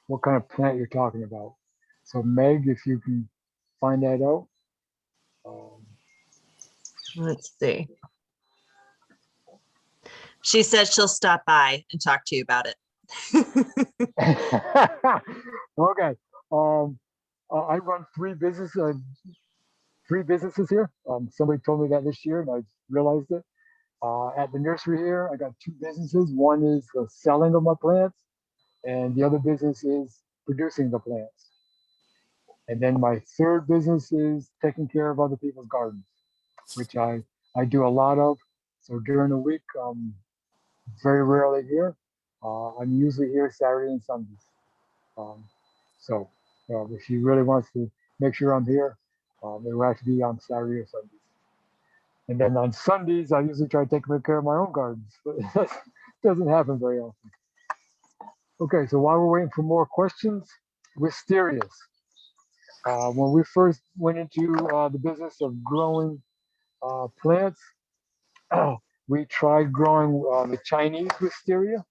what kind of plant you're talking about. So Meg, if you can find that out. Let's see. She said she'll stop by and talk to you about it. Okay. I run three businesses here. Somebody told me that this year, and I realized it. At the nursery here, I got 2 businesses. One is the selling of my plants, and the other business is producing the plants. And then my third business is taking care of other people's gardens, which I do a lot of. So during the week, very rarely here. I'm usually here Saturday and Sundays. Um, so if she really wants to make sure I'm here, it will have to be on Saturday or Sundays. And then on Sundays, I usually try to take care of my own gardens, but it doesn't happen very often. Okay, so while we're waiting for more questions, wisterias. When we first went into the business of growing plants, we tried growing the Chinese wisteria.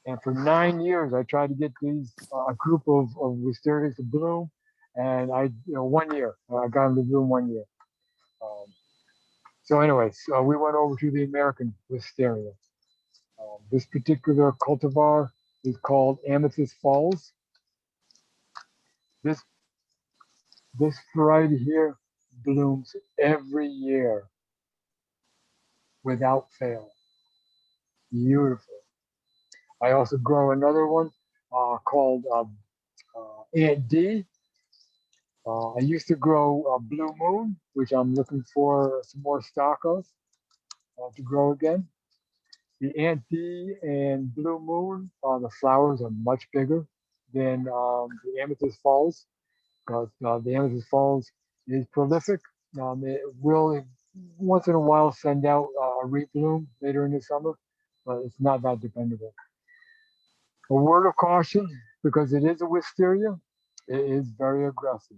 And for 9 years, I tried to get these a group of wisterias to bloom. And 1 year, I got them to bloom 1 year. So anyways, we went over to the American wisteria. This particular cultivar is called Amethyst Falls. This variety here blooms every year without fail. Beautiful. I also grow another one called Aunt D. I used to grow Blue Moon, which I'm looking for some more stock of to grow again. The Aunt D and Blue Moon, the flowers are much bigger than the Amethyst Falls, because the Amethyst Falls is prolific. It will once in a while send out a rebloom later in the summer, but it's not that dependable. A word of caution, because it is a wisteria, it is very aggressive.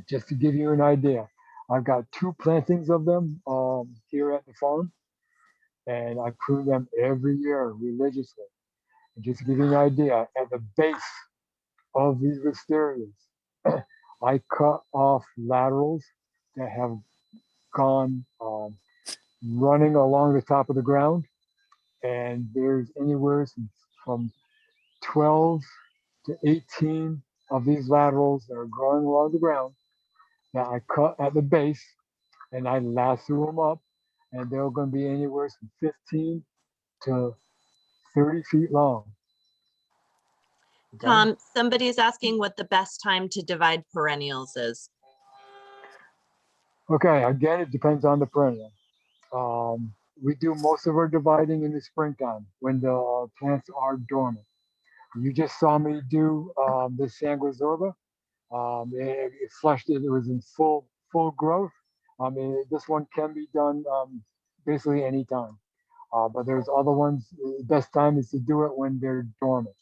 Just to give you an idea, I've got 2 plantings of them here at the farm, and I prune them every year religiously. And just to give you an idea, at the base of these wisterias, I cut off laterals that have gone running along the top of the ground, and there's anywhere from 12 to 18 of these laterals that are growing along the ground that I cut at the base, and I lasso them up, and they're going to be anywhere from 15 to 30 feet long. Okay? Tom, somebody is asking what the best time to divide perennials is. Okay, again, it depends on the perennial. We do most of our dividing in the springtime when the plants are dormant. You just saw me do the Sanguizorba. It flushed it. It was in full growth. This one can be done basically anytime. But there's other ones. The best time is to do it when they're dormant,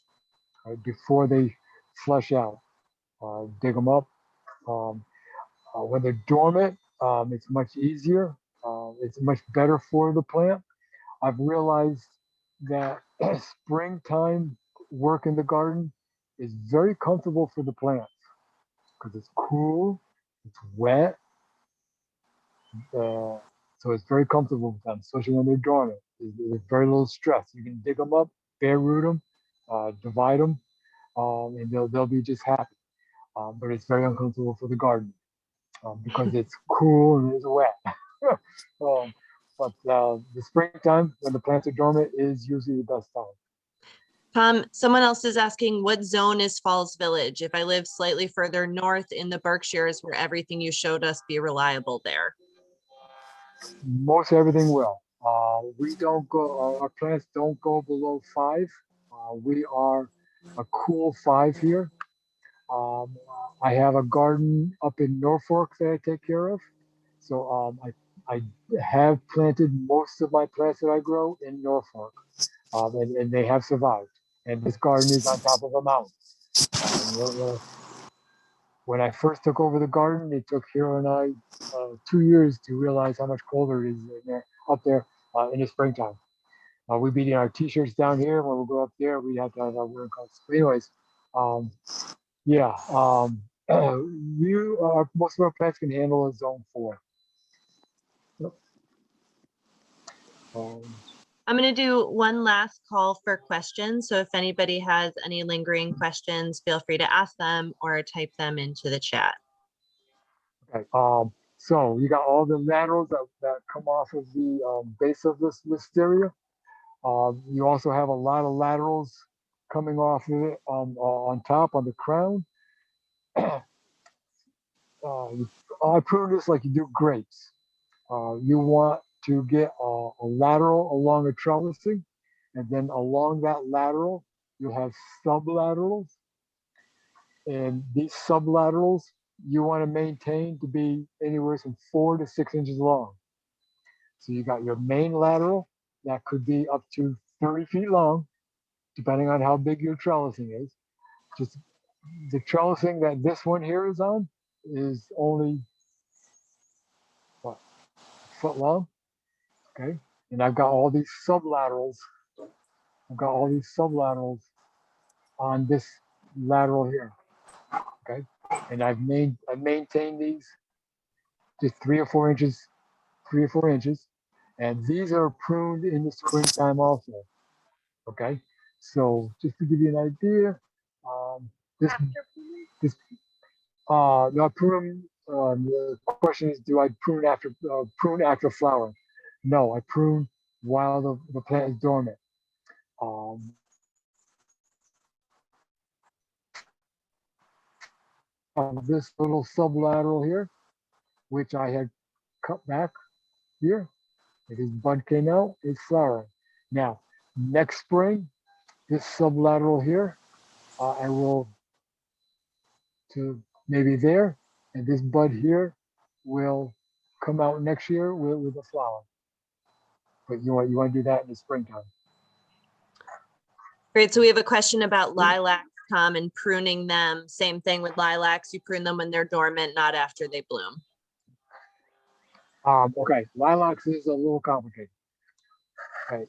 right, before they flush out. Dig them up. When they're dormant, it's much easier. It's much better for the plant. I've realized that springtime work in the garden is very comfortable for the plants because it's cool, it's wet, so it's very comfortable with them, especially when they're dormant. There's very little stress. You can dig them up, bare root them, divide them, and they'll be just happy. But it's very uncomfortable for the garden because it's cool and it's wet. um, but the springtime, when the plants are dormant, is usually the best time. Tom, someone else is asking, what zone is Falls Village? If I live slightly further north in the Berkshires, will everything you showed us be reliable there? Most everything will. We don't go, our plants don't go below 5. We are a cool 5 here. I have a garden up in Norfolk that I take care of. So I have planted most of my plants that I grow in Norfolk, and they have survived. And this garden is on top of a mountain. When I first took over the garden, it took Hero and I 2 years to realize how much colder it is in there, up there in the springtime. We'd be in our t-shirts down here. When we go up there, we have to have our winter coats. But anyways, yeah, most of our plants can handle a zone 4. Yep. I'm going to do one last call for questions. So if anybody has any lingering questions, feel free to ask them or type them into the chat. Okay. So you got all the laterals that come off of the base of this wisteria. You also have a lot of laterals coming off of it on top, on the crown. I prune this like you do grapes. You want to get a lateral along a trellising, and then along that lateral, you have sublaterals. And these sublaterals, you want to maintain to be anywhere from 4 to 6 inches long. So you got your main lateral that could be up to 30 feet long, depending on how big your trellising is. Just the trellising that this one here is on is only what, a foot long, okay? And I've got all these sublaterals. I've got all these sublaterals on this lateral here, okay? And I've maintained these just 3 or 4 inches, 3 or 4 inches, and these are pruned in the springtime also, okay? So just to give you an idea, this this no, I prune. The question is, do I prune after flowering? No, I prune while the plant is dormant. This little sublateral here, which I had cut back here, his bud came out, it's flowering. Now, next spring, this sublateral here, I will to maybe there, and this bud here will come out next year with a flower. But you want to do that in the springtime. Great. So we have a question about lilacs, Tom, and pruning them. Same thing with lilacs. You prune them when they're dormant, not after they bloom. Okay, lilacs is a little complicated. Okay.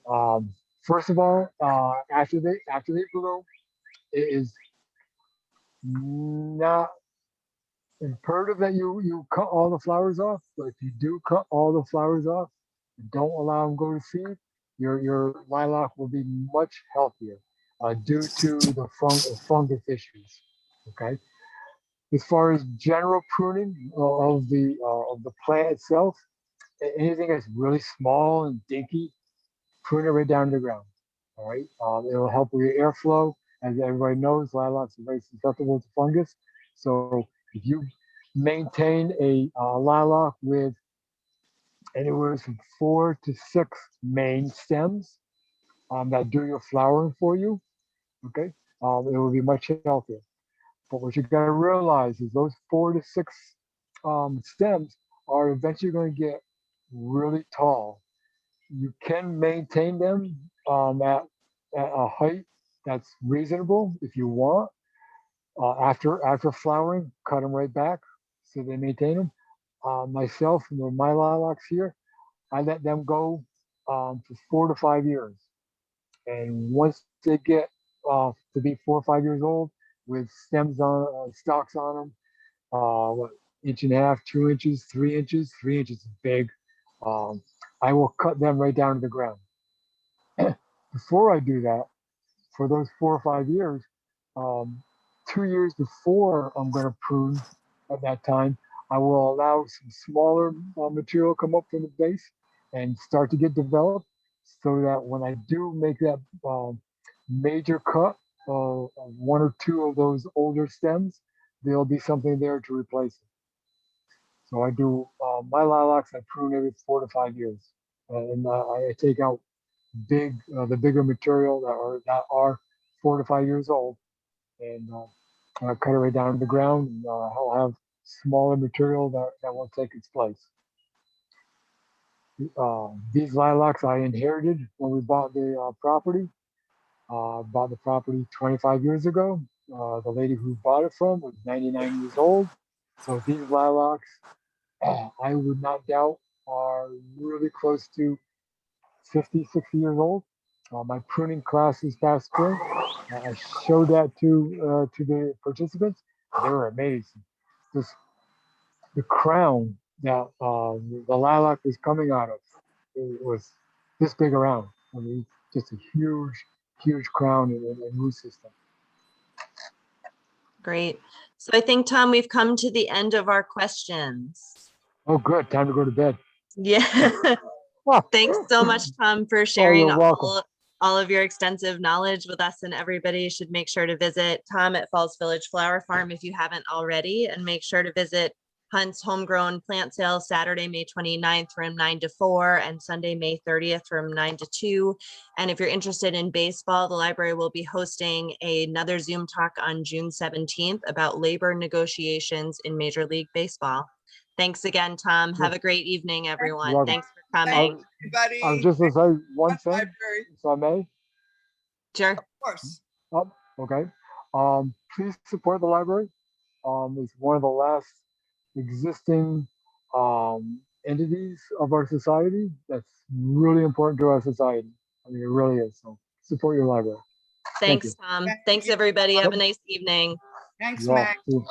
First of all, after they bloom, it is not imperative that you cut all the flowers off. But if you do cut all the flowers off, and don't allow them to go to seed, your lilac will be much healthier due to the fungus issues. Okay. As far as general pruning of the plant itself, anything that's really small and dinky, prune it right down to the ground. All right. It'll help with your airflow. As everybody knows, lilacs are very susceptible to fungus. So if you maintain a lilac with anywhere from 4 to 6 main stems that do your flowering for you, okay, it will be much healthier. But what you got to realize is those 4 to 6 stems are eventually going to get really tall. You can maintain them at a height that's reasonable if you want. After flowering, cut them right back so they maintain them. Myself, my lilacs here, I let them go for 4 to 5 years. And once they get to be 4 or 5 years old with stems on, stalks on them, what, inch and a half, 2 inches, 3 inches, 3 inches is big. I will cut them right down to the ground. Before I do that, for those 4 or 5 years, 2 years before I'm going to prune at that time, I will allow some smaller material come up from the base and start to get developed so that when I do make that major cut of 1 or 2 of those older stems, there'll be something there to replace it. So I do my lilacs, I prune every 4 to 5 years. And I take out the bigger material that are 4 to 5 years old, and I cut it right down to the ground. And I'll have smaller material that will take its place. These lilacs I inherited when we bought the property. Bought the property 25 years ago. The lady who bought it from was 99 years old. So these lilacs, I would not doubt, are really close to 50, 60 years old. My pruning class this past spring, I showed that to the participants. They were amazed. Just the crown that the lilac was coming out of, it was this big around. I mean, just a huge crown and root system. Great. So I think, Tom, we've come to the end of our questions. Oh, good. Time to go to bed. Yeah. Ah, Thanks so much, Tom, for sharing you're welcome. all of your extensive knowledge with us, and everybody should make sure to visit Tom at Falls Village Flower Farm if you haven't already, and make sure to visit Hunt's Homegrown Plant Sale Saturday, May 29th from 9 to 4 and Sunday, May 30th from 9 to 2. And if you're interested in baseball, the library will be hosting another Zoom talk on June 17th about labor negotiations in Major League Baseball. Thanks again, Tom. Have a great evening, everyone. welcome. Thanks for coming. Everybody. I was just going to say one Hunt thing, Library, if I may. Sure. of course. Oh, okay. Please support the library. It's one of the last existing entities of our society that's really important to our society. I mean, it really is. So support your library. Thank Thanks, you. Tom. Thank Thanks, you. everybody. Have a nice evening. Thanks, You all, Mac. too.